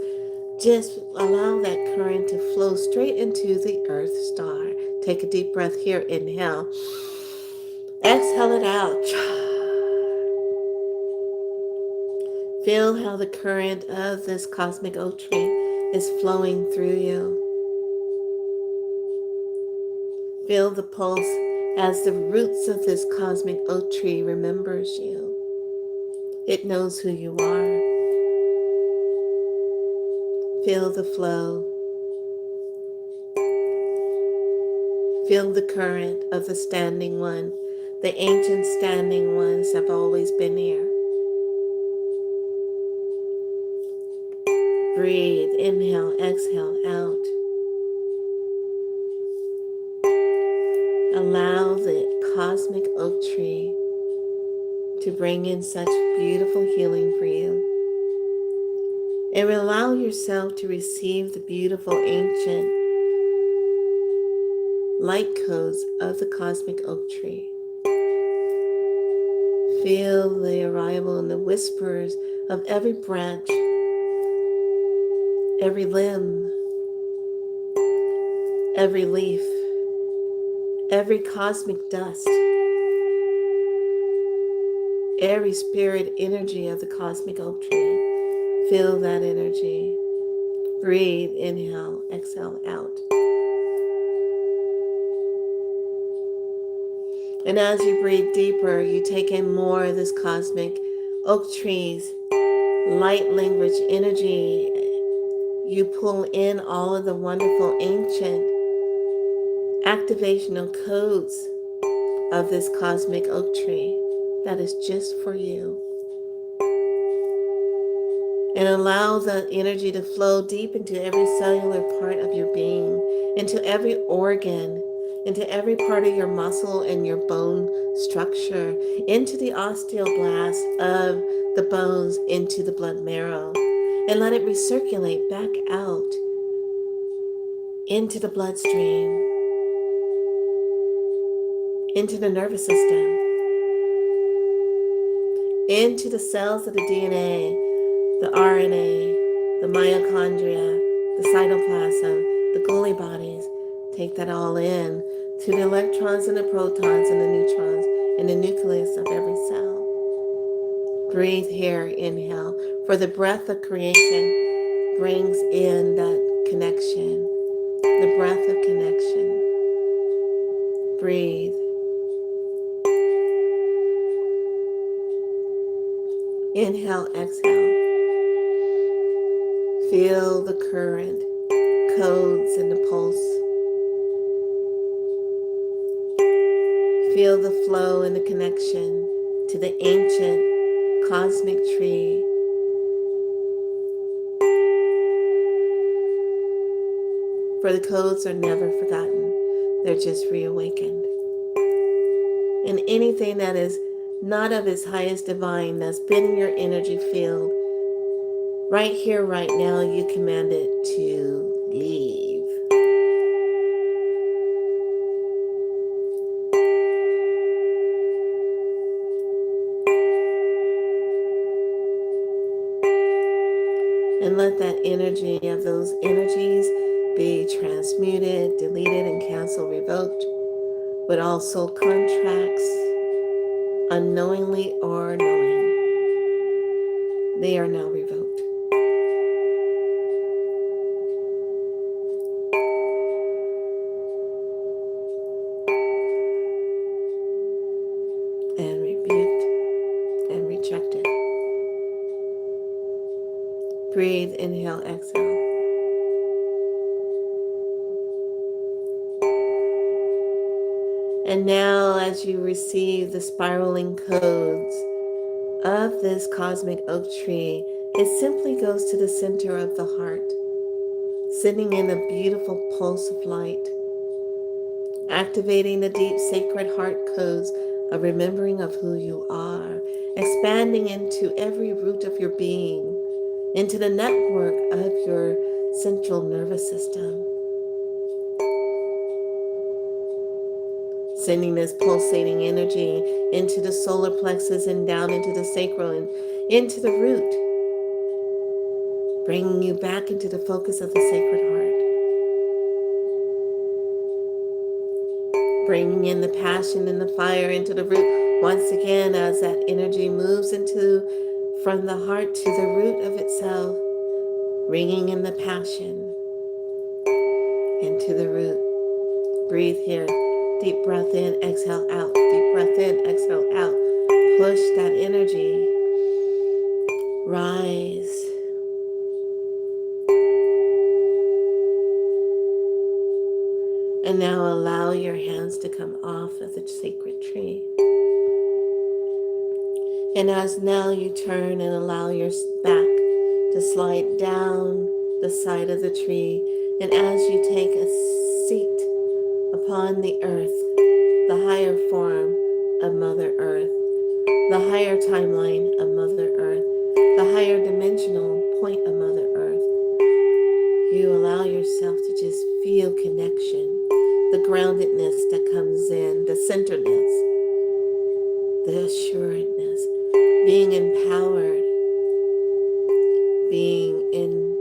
Just allow that current to flow straight into the earth star. Take a deep breath here, inhale. Exhale it out. Feel how the current of this cosmic oak tree is flowing through you. Feel the pulse as the roots of this cosmic oak tree remembers you. It knows who you are. Feel the flow. Feel the current of the standing one. The ancient standing ones have always been here. Breathe, inhale, exhale out. Allow the cosmic oak tree to bring in such beautiful healing for you. And allow yourself to receive the beautiful ancient light codes of the cosmic oak tree. Feel the arrival and the whispers of every branch, every limb, every leaf, every cosmic dust, every spirit energy of the cosmic oak tree. Feel that energy. Breathe, inhale, exhale out. And as you breathe deeper, you take in more of this cosmic oak tree's light language energy. You pull in all of the wonderful ancient activational codes of this cosmic oak tree that is just for you. And allow the energy to flow deep into every cellular part of your being, into every organ, into every part of your muscle and your bone structure, into the osteoblast of the bones, into the blood marrow. and let it recirculate back out into the bloodstream, into the nervous system, into the cells of the DNA, the RNA, the mitochondria, the cytoplasm, the Golgi bodies. Take that all in to the electrons and the protons and the neutrons in the nucleus of every cell. Breathe here, inhale. For the breath of creation brings in that connection, the breath of connection. Breathe. Inhale, exhale. Feel the current, codes in the pulse. Feel the flow and the connection to the ancient cosmic tree. For the codes are never forgotten. They're just reawakened. And anything that is not of its highest divine that's been in your energy field, right here, right now, you command it to leave. And let that energy of those energies be transmuted, deleted, and canceled, revoked with all soul contracts, unknowingly or knowing. They are now revoked. And rebuked and rejected. Breathe, inhale, exhale. And now, as you receive the spiraling codes of this cosmic oak tree, it simply goes to the center of the heart, sitting in a beautiful pulse of light, activating the deep sacred heart codes of remembering of who you are, expanding into every root of your being, into the network of your central nervous system. Sending this pulsating energy into the solar plexus and down into the sacral and into the root, bringing you back into the focus of the sacred heart. Bringing in the passion and the fire into the root once again as that energy moves from the heart to the root of itself, bringing in the passion into the root. Breathe here. Deep breath in, exhale out. Deep breath in, exhale out. Push that energy. Rise. And now allow your hands to come off of the sacred tree. And as now you turn and allow your back to slide down the side of the tree. And as you take a seat upon the earth, the higher form of Mother Earth, the higher timeline of Mother Earth, the higher dimensional point of Mother Earth, you allow yourself to just feel connection, the groundedness that comes in, the centeredness, the assuredness, being empowered, being in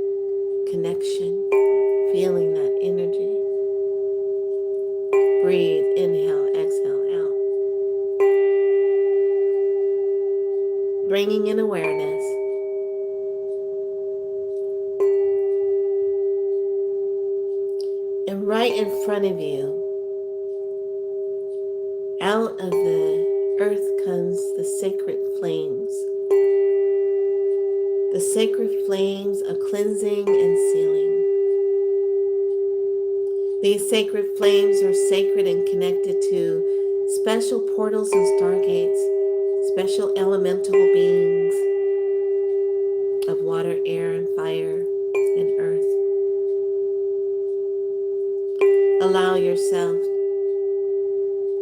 connection, feeling that energy. Breathe, inhale, exhale out. Bringing in awareness. And right in front of you, out of the earth comes the sacred flames. The sacred flames of cleansing and sealing. These sacred flames are sacred and connected to special portals and stargates, special elemental beings of water, air, and fire, and earth. Allow yourself,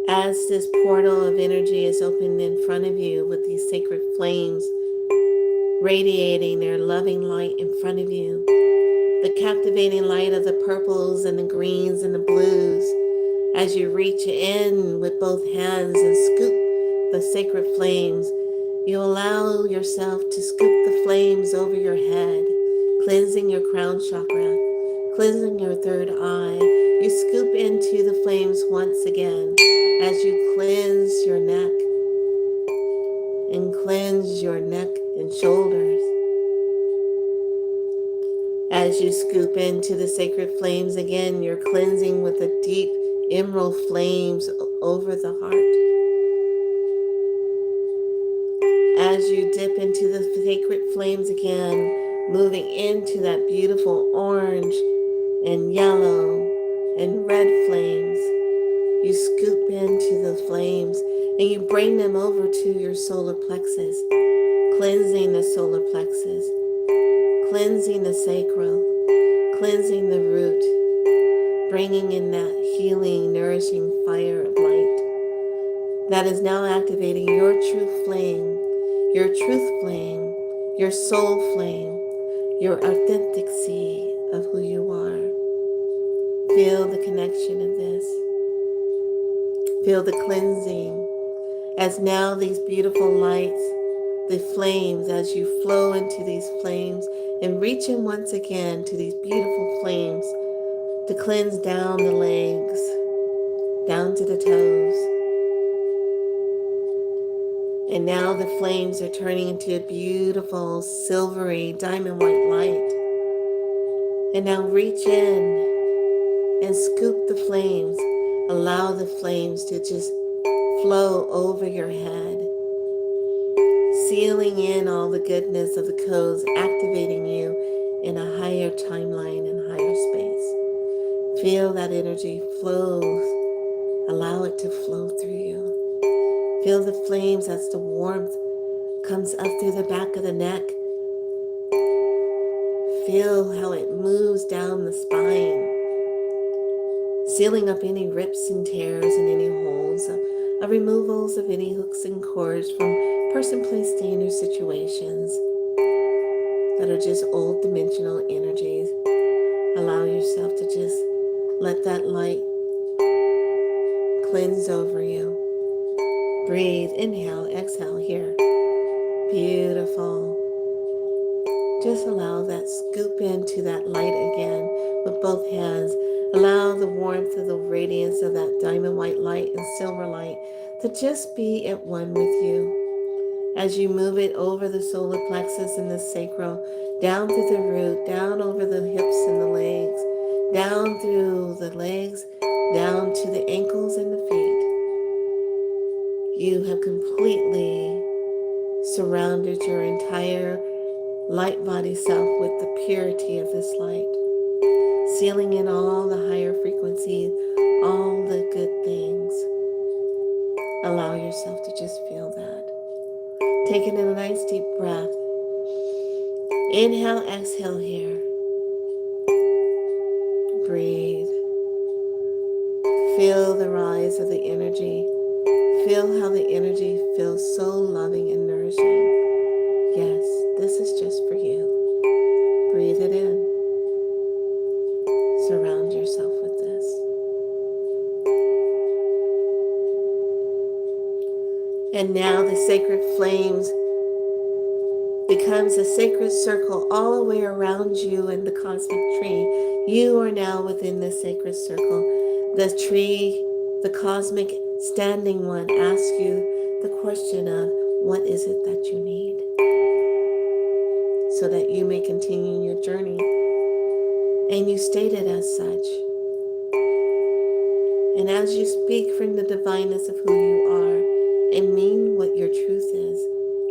as this portal of energy is opened in front of you with these sacred flames, radiating their loving light in front of you. The captivating light of the purples and the greens and the blues as you reach in with both hands and scoop the sacred flames. You allow yourself to scoop the flames over your head, cleansing your crown chakra, cleansing your third eye. You scoop into the flames once again as you cleanse your neck and cleanse your neck and shoulders. As you scoop into the sacred flames again, you're cleansing with the deep emerald flames over the heart. As you dip into the sacred flames again, moving into that beautiful orange and yellow and red flames, you scoop into the flames and you bring them over to your solar plexus, cleansing the solar plexus, cleansing the sacral, cleansing the root, bringing in that healing, nourishing fire of light that is now activating your true flame, your truth flame, your soul flame, your authenticity of who you are. Feel the connection of this. Feel the cleansing as now these beautiful lights, the flames, as you flow into these flames and reach in once again to these beautiful flames to cleanse down the legs, down to the toes. And now the flames are turning into a beautiful silvery diamond white light. And now reach in and scoop the flames. Allow the flames to just flow over your head, sealing in all the goodness of the codes, activating you in a higher timeline and higher space. Feel that energy flow. Allow it to flow through you. Feel the flames as the warmth comes up through the back of the neck. Feel how it moves down the spine, sealing up any rips and tears and any holes, removals of any hooks and cords from person, place, thing, or situations that are just old dimensional energies. Allow yourself to just let that light cleanse over you. Breathe, inhale, exhale here. Beautiful. Just allow that scoop into that light again with both hands. Allow the warmth of the radiance of that diamond white light and silver light to just be at one with you. As you move it over the solar plexus and the sacral, down through the root, down over the hips and the legs, down through the legs, down to the ankles and the feet. You have completely surrounded your entire light body self with the purity of this light, sealing in all the higher frequencies, all the good things. Allow yourself to just feel that. Taking in a nice deep breath. Inhale, exhale here. Breathe. Feel the rise of the energy. Feel how the energy feels so loving and nourishing. Yes, this is just for you. Breathe it in. Surround yourself with this. And now the sacred flames becomes a sacred circle all the way around you and the cosmic tree. You are now within the sacred circle. The tree, the cosmic standing one, asks you the question of, what is it that you need? So that you may continue your journey. And you state it as such. And as you speak from the divineness of who you are and mean what your truth is,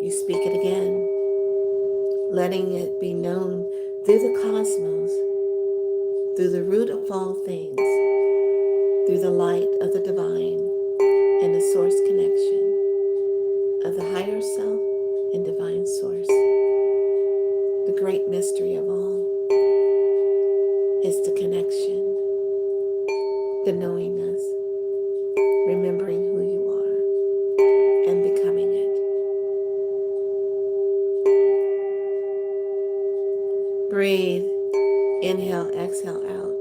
you speak it again, letting it be known through the cosmos, through the root of all things, through the light of the divine and the source connection of the higher self and divine source. The great mystery of all is the connection, the knowingness, remembering who you are and becoming it. Breathe. Inhale, exhale out.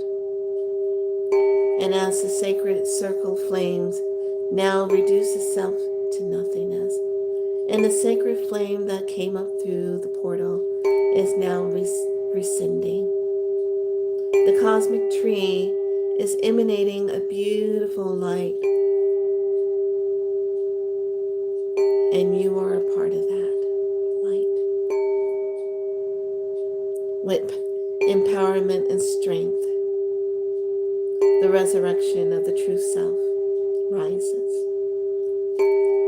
And as the sacred circle flames now reduce itself to nothingness, and the sacred flame that came up through the portal is now rescinding. The cosmic tree is emanating a beautiful light, and you are a part of that light with empowerment and strength. The resurrection of the true self rises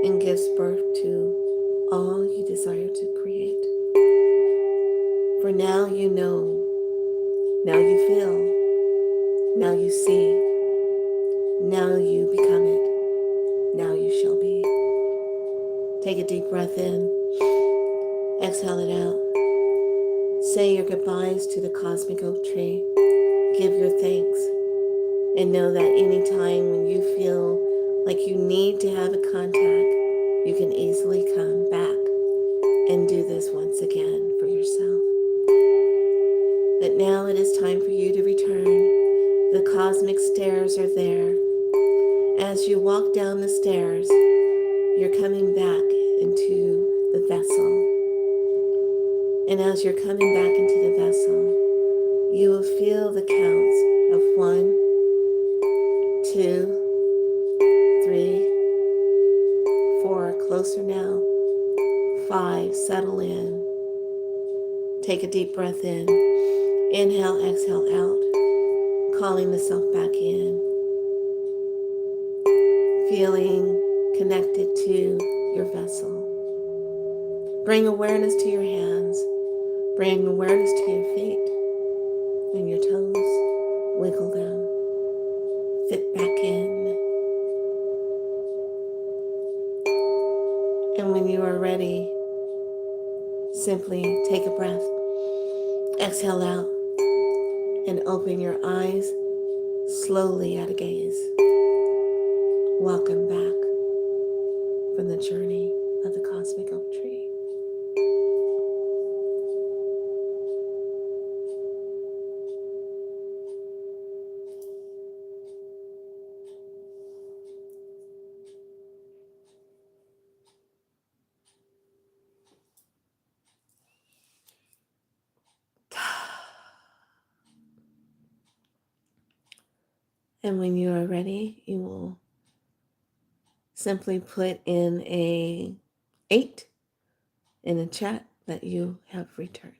and gives birth to all you desire to create. For now you know, now you feel, now you see, now you become it, now you shall be. Take a deep breath in, exhale it out. Say your goodbyes to the cosmic oak tree. Give your thanks, and know that anytime when you feel like you need to have a contact, you can easily come back and do this once again for yourself. But now it is time for you to return. The cosmic stairs are there. As you walk down the stairs, you're coming back into the vessel. And as you're coming back into the vessel, you will feel the counts of 1, 2, 3, 4, closer now, 5, settle in. Take a deep breath in. Inhale, exhale out, calling the self back in. Feeling connected to your vessel. Bring awareness to your hands. Bring awareness to your feet and your toes. Wiggle them. Fit back in. And when you are ready, simply take a breath. Exhale out and open your eyes slowly at a gaze. Welcome back from the journey of the cosmic oak tree. And when you are ready, you will simply put in a 8 in the chat that you have returned.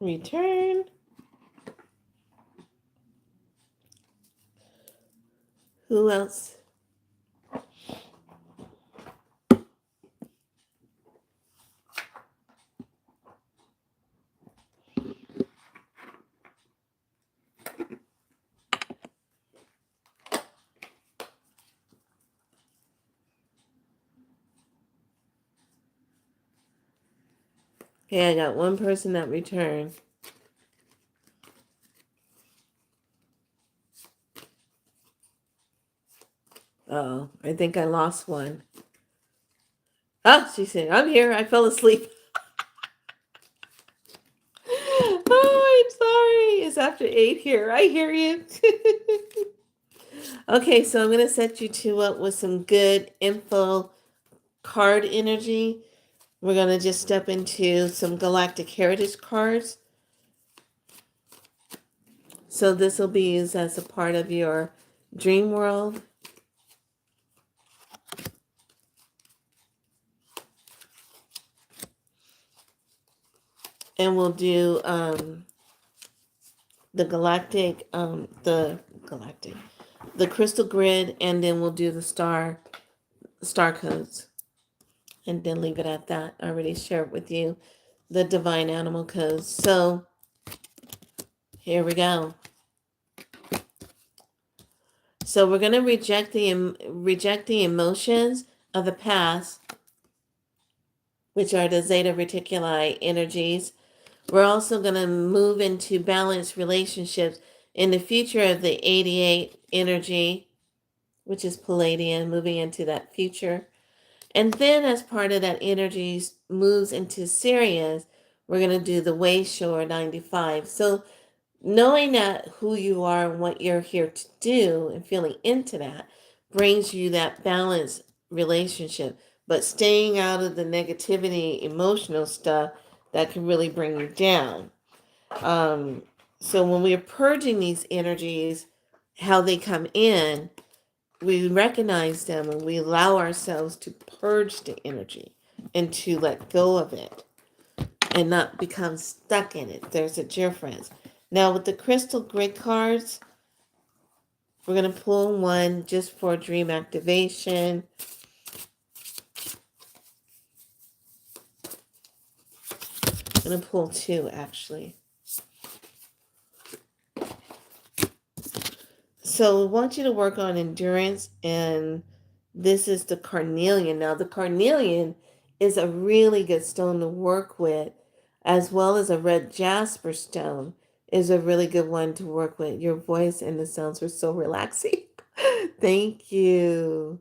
Return. Who else? Okay, I got one person that returned. Oh, I think I lost one. Oh, she said, I'm here. I fell asleep. Oh, I'm sorry. It's after 8 here. I hear you. Okay, so I'm going to set you two up with some good info card energy. We're going to just step into some galactic heritage cards. So this will be used as a part of your dream world. And we'll do the crystal grid, and then we'll do the star codes. And then leave it at that. I already shared with you the divine animal codes. So Here we go. So we're going to reject the emotions of the past, which are the zeta reticuli energies. We're also going to move into balanced relationships in the future of the 88 energy, which is Palladian, moving into that future. And then as part of that energy moves into Sirius, we're going to do the Way Shore 95. So knowing that who you are and what you're here to do and feeling into that brings you that balanced relationship, but staying out of the negativity, emotional stuff that can really bring you down. Um, so when we're purging these energies, how they come in, we recognize them and we allow ourselves to purge the energy and to let go of it and not become stuck in it. There's a difference. Now with the crystal grid cards, we're going to pull one just for dream activation. I'm going to pull two actually. So I want you to work on endurance, and this is the carnelian. Now the carnelian is a really good stone to work with, as well as a red jasper stone is a really good one to work with. Your voice and the sounds were so relaxing. Thank you.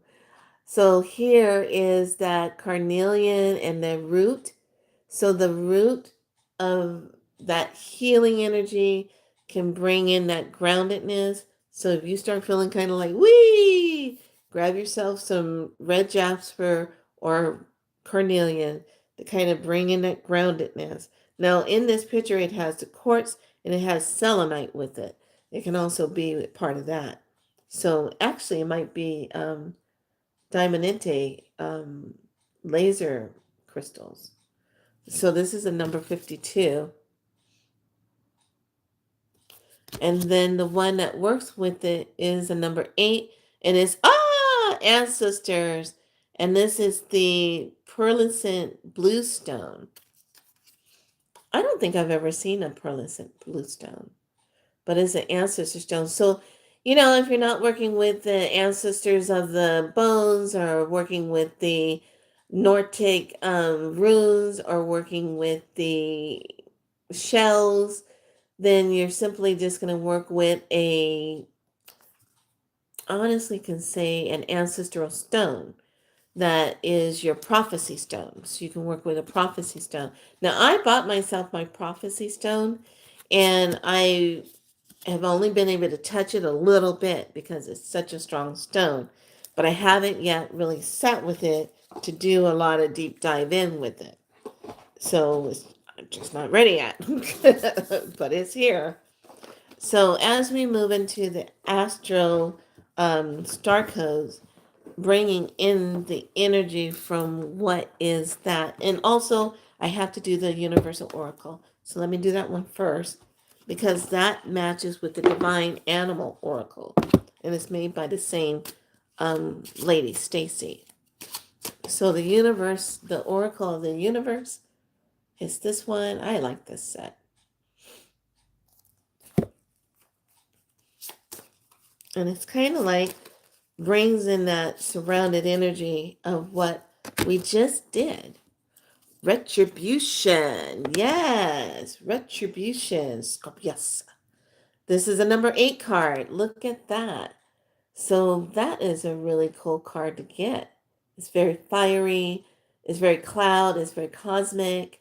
So here is that carnelian and the root. So the root of that healing energy can bring in that groundedness. So if you start feeling kind of like, wee, grab yourself some red jasper or carnelian to kind of bring in that groundedness. Now in this picture, it has the quartz and it has selenite with it. It can also be part of that. So actually it might be diamondite laser crystals. So this is a number 52. And then the one that works with it is a number 8. And it's, ancestors. And this is the pearlescent blue stone. I don't think I've ever seen a pearlescent blue stone, but it's an ancestor stone. So, if you're not working with the ancestors of the bones or working with the Nordic runes or working with the shells, then you're simply just going to work with honestly can say an ancestral stone that is your prophecy stone. So you can work with a prophecy stone. Now, I bought myself my prophecy stone, and I have only been able to touch it a little bit because it's such a strong stone, but I haven't yet really sat with it to do a lot of deep dive in with it. So I'm just not ready yet, but it's here. So as we move into the astro star codes, bringing in the energy from what is that. And also, I have to do the universal oracle. So let me do that one first because that matches with the divine animal oracle. And it's made by the same lady, Stacy. So the oracle of the universe is this one. I like this set. And it's kind of like brings in that surrounded energy of what we just did. Retribution. Yes. Retribution. Scorpius. This is a number 8 card. Look at that. So that is a really cool card to get. It's very fiery. It's very cloud. It's very cosmic.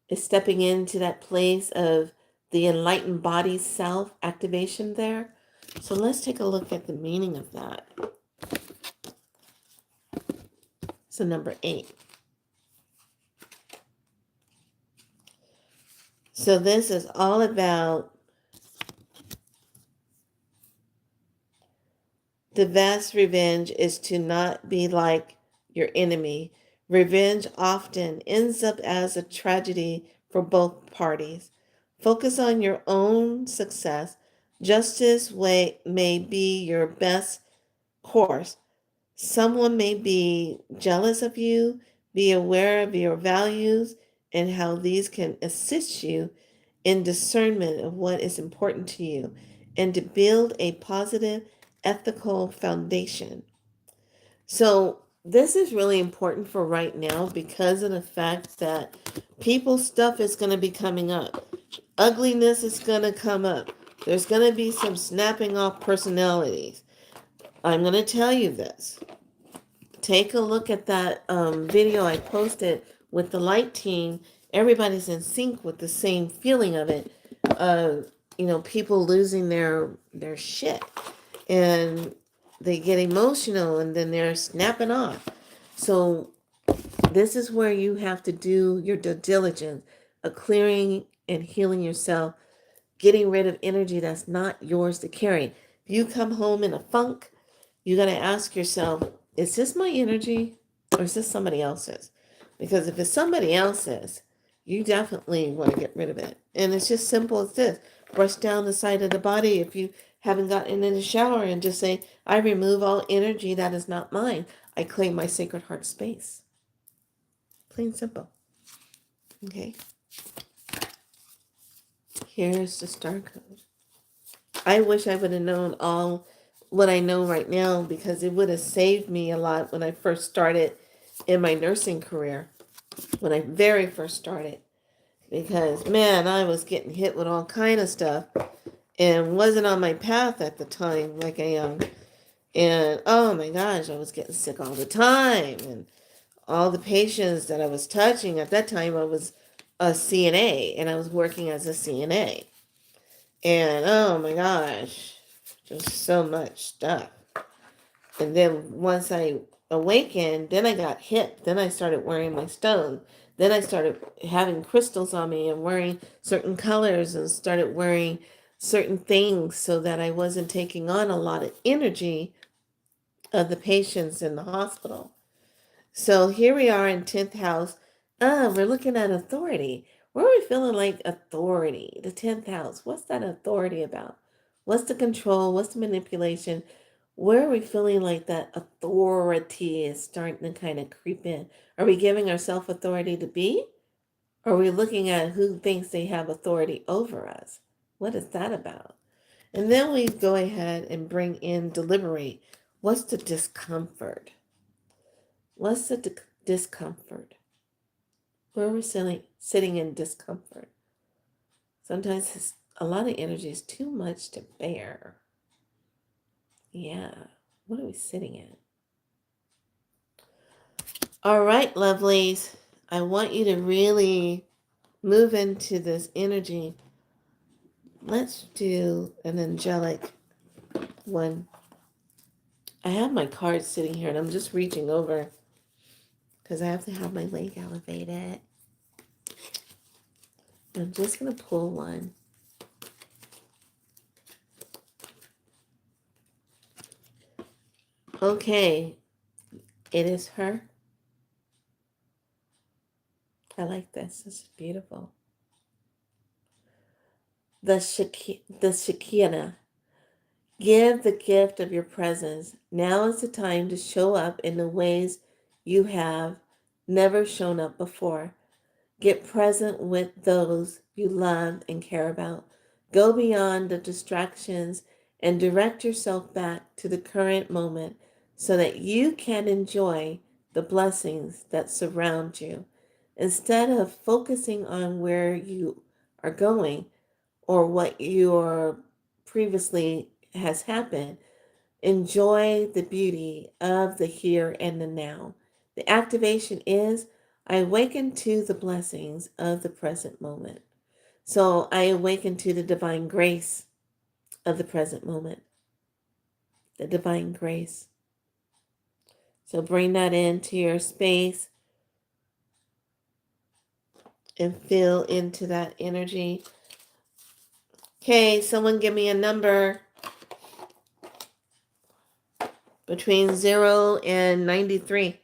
It's stepping into that place of the enlightened body self activation there. So let's take a look at the meaning of that. So number 8. So this is all about the vast revenge is to not be like your enemy. Revenge often ends up as a tragedy for both parties. Focus on your own success. Justice may be your best course. Someone may be jealous of you. Be aware of your values and how these can assist you in discernment of what is important to you and to build a positive ethical foundation. So, this is really important for right now because of the fact that people's stuff is going to be coming up. Ugliness is going to come up. There's going to be some snapping off personalities. I'm going to tell you this. Take a look at that video I posted with the light team. Everybody's in sync with the same feeling of it. People losing their shit, and they get emotional, and then they're snapping off. So this is where you have to do your due diligence of clearing and healing yourself, getting rid of energy that's not yours to carry. If you come home in a funk, you got to ask yourself, is this my energy or is this somebody else's? Because if it's somebody else's, you definitely want to get rid of it. And it's just simple as this. Brush down the side of the body if you haven't gotten in the shower and just say, I remove all energy that is not mine. I claim my sacred heart space. Plain simple. Okay. Here's the star code. I wish I would have known all what I know right now because it would have saved me a lot when I first started in my nursing career. When I very first started. Because, man, I was getting hit with all kind of stuff and wasn't on my path at the time like I am. And, oh my gosh, I was getting sick all the time. And all the patients that I was touching at that time, I was a CNA and I was working as a CNA. And oh my gosh, just so much stuff. And then once I awakened, then I got hip. Then I started wearing my stones. Then I started having crystals on me and wearing certain colors and started wearing certain things so that I wasn't taking on a lot of energy of the patients in the hospital. So here we are in 10th house. We're looking at authority. Where are we feeling like authority? The 10th house. What's that authority about? What's the control? What's the manipulation? Where are we feeling like that authority is starting to kind of creep in? Are we giving ourselves authority to be? Or are we looking at who thinks they have authority over us? What is that about? And then we go ahead and bring in deliberate. What's the discomfort? What's the discomfort? Where are we sitting in discomfort? Sometimes a lot of energy is too much to bear. Yeah. What are we sitting in? All right, lovelies. I want you to really move into this energy. Let's do an angelic one. I have my cards sitting here and I'm just reaching over because I have to have my leg elevated. I'm just going to pull one. Okay, it is her. I like this. This is beautiful. The Shekinah. Give the gift of your presence. Now is the time to show up in the ways you have never shown up before. Get present with those you love and care about. Go beyond the distractions and direct yourself back to the current moment so that you can enjoy the blessings that surround you. Instead of focusing on where you are going or what your previously has happened, enjoy the beauty of the here and the now. The activation is I awaken to the blessings of the present moment. So I awaken to the divine grace of the present moment. The divine grace. So bring that into your space and feel into that energy. Okay, someone give me a number between 0 and 93.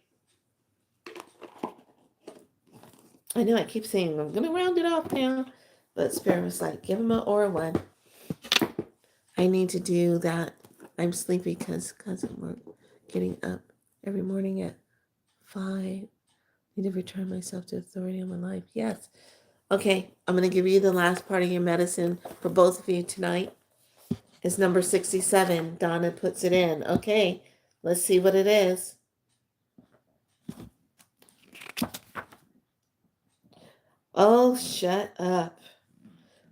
I know I keep saying I'm going to round it off now, but Spirit was like, give him an or a 1. I need to do that. I'm sleepy because I'm getting up every morning at 5. I need to return myself to authority in my life. Yes. Okay, I'm going to give you the last part of your medicine for both of you tonight. It's number 67. Donna puts it in. Okay, let's see what it is. Oh, shut up.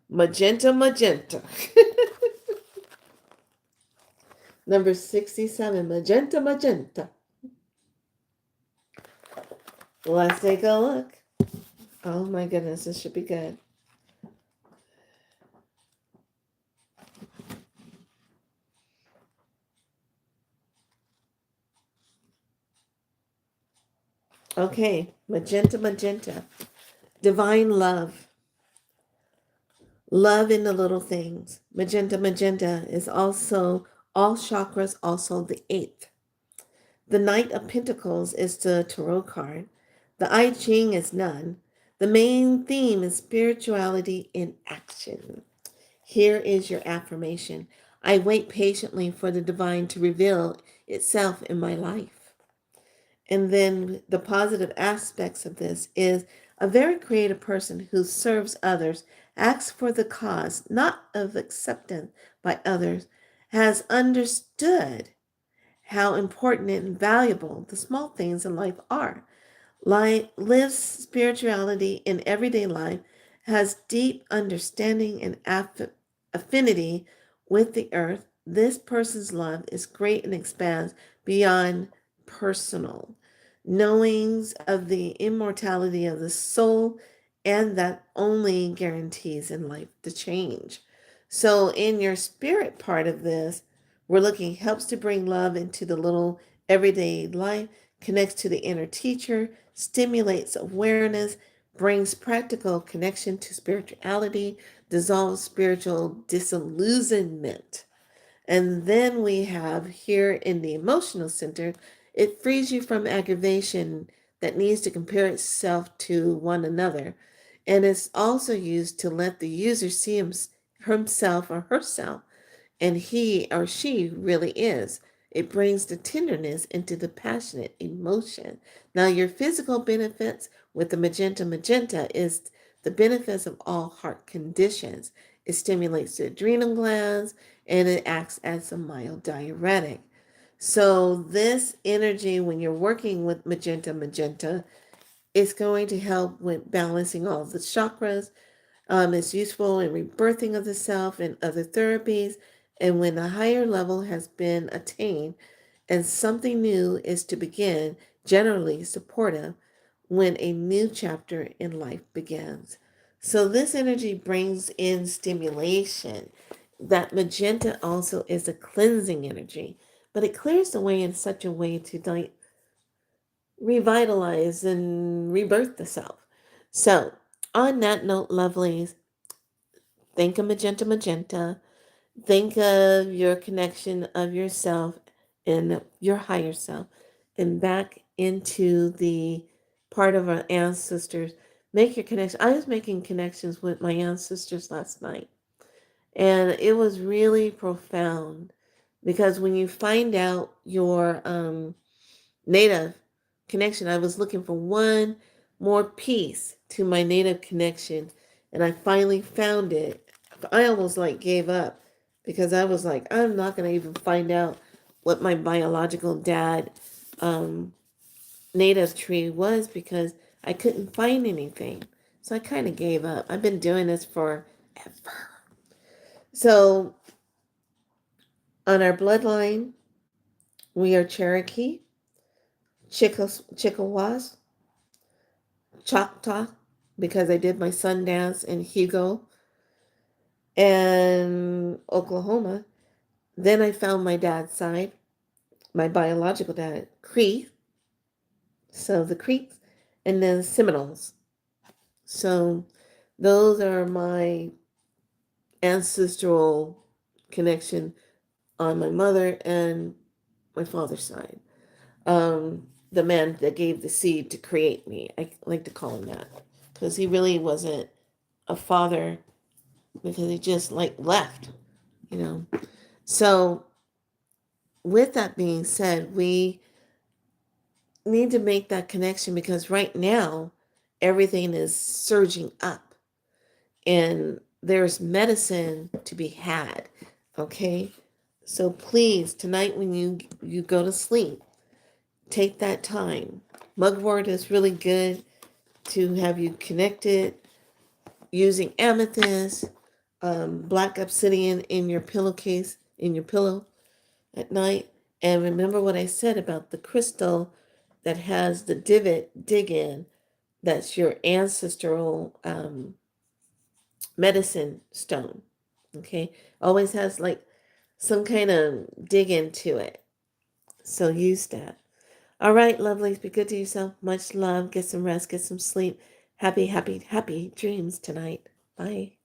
Magenta, magenta. Number 67, magenta, magenta. Let's take a look. Oh my goodness, this should be good. Okay, magenta, magenta. Divine love. Love in the little things. Magenta, magenta is also all chakras, also the eighth. The Knight of Pentacles is the Tarot card. The I Ching is none. The main theme is spirituality in action. Here is your affirmation. I wait patiently for the divine to reveal itself in my life. And then the positive aspects of this is a very creative person who serves others, acts for the cause, not of acceptance by others, has understood how important and valuable the small things in life are. Lives spirituality in everyday life, has deep understanding and affinity with the earth. This person's love is great and expands beyond personal knowings of the immortality of the soul, and that only guarantees in life the change. So in your spirit part of this, we're looking helps to bring love into the little everyday life, connects to the inner teacher, stimulates awareness, brings practical connection to spirituality, dissolves spiritual disillusionment. And then we have here in the emotional center, it frees you from aggravation that needs to compare itself to one another. And it's also used to let the user see himself or herself and he or she really is. It brings the tenderness into the passionate emotion. Now, your physical benefits with the magenta magenta is the benefits of all heart conditions. It stimulates the adrenal glands and it acts as a mild diuretic. So, this energy, when you're working with magenta magenta, is going to help with balancing all the chakras. It's useful in rebirthing of the self and other therapies. And when a higher level has been attained and something new is to begin, generally supportive when a new chapter in life begins. So this energy brings in stimulation. That magenta also is a cleansing energy, but it clears the way in such a way to like revitalize and rebirth the self. So on that note, lovelies, think of magenta, magenta. Think of your connection of yourself and your higher self and back into the part of our ancestors. Make your connection. I was making connections with my ancestors last night, and it was really profound because when you find out your native connection, I was looking for one more piece to my native connection, and I finally found it. I almost like gave up because I was like, I'm not going to even find out what my biological dad native tree was because I couldn't find anything. So I kind of gave up. I've been doing this forever. So on our bloodline, we are Cherokee, Chickawas, Choctaw, because I did my Sundance in Hugo and Oklahoma. Then I found my dad's side, my biological dad, Cree, so the Creeks, and then Seminoles. So those are my ancestral connection on my mother and my father's side. The man that gave the seed to create me, I like to call him that, because he really wasn't a father because he just like left, you know. So with that being said, we need to make that connection because right now everything is surging up. and there's medicine to be had. Okay, so please, tonight when you go to sleep, take that time. Mugwort is really good to have you connected using amethyst, black obsidian in your pillowcase, in your pillow at night. And remember what I said about the crystal that has the divot dig in. That's your ancestral medicine stone. Okay, always has like some kind of dig into it. So use that. All right, lovelies, be good to yourself. Much love. Get some rest, get some sleep. Happy, happy, happy dreams tonight. Bye.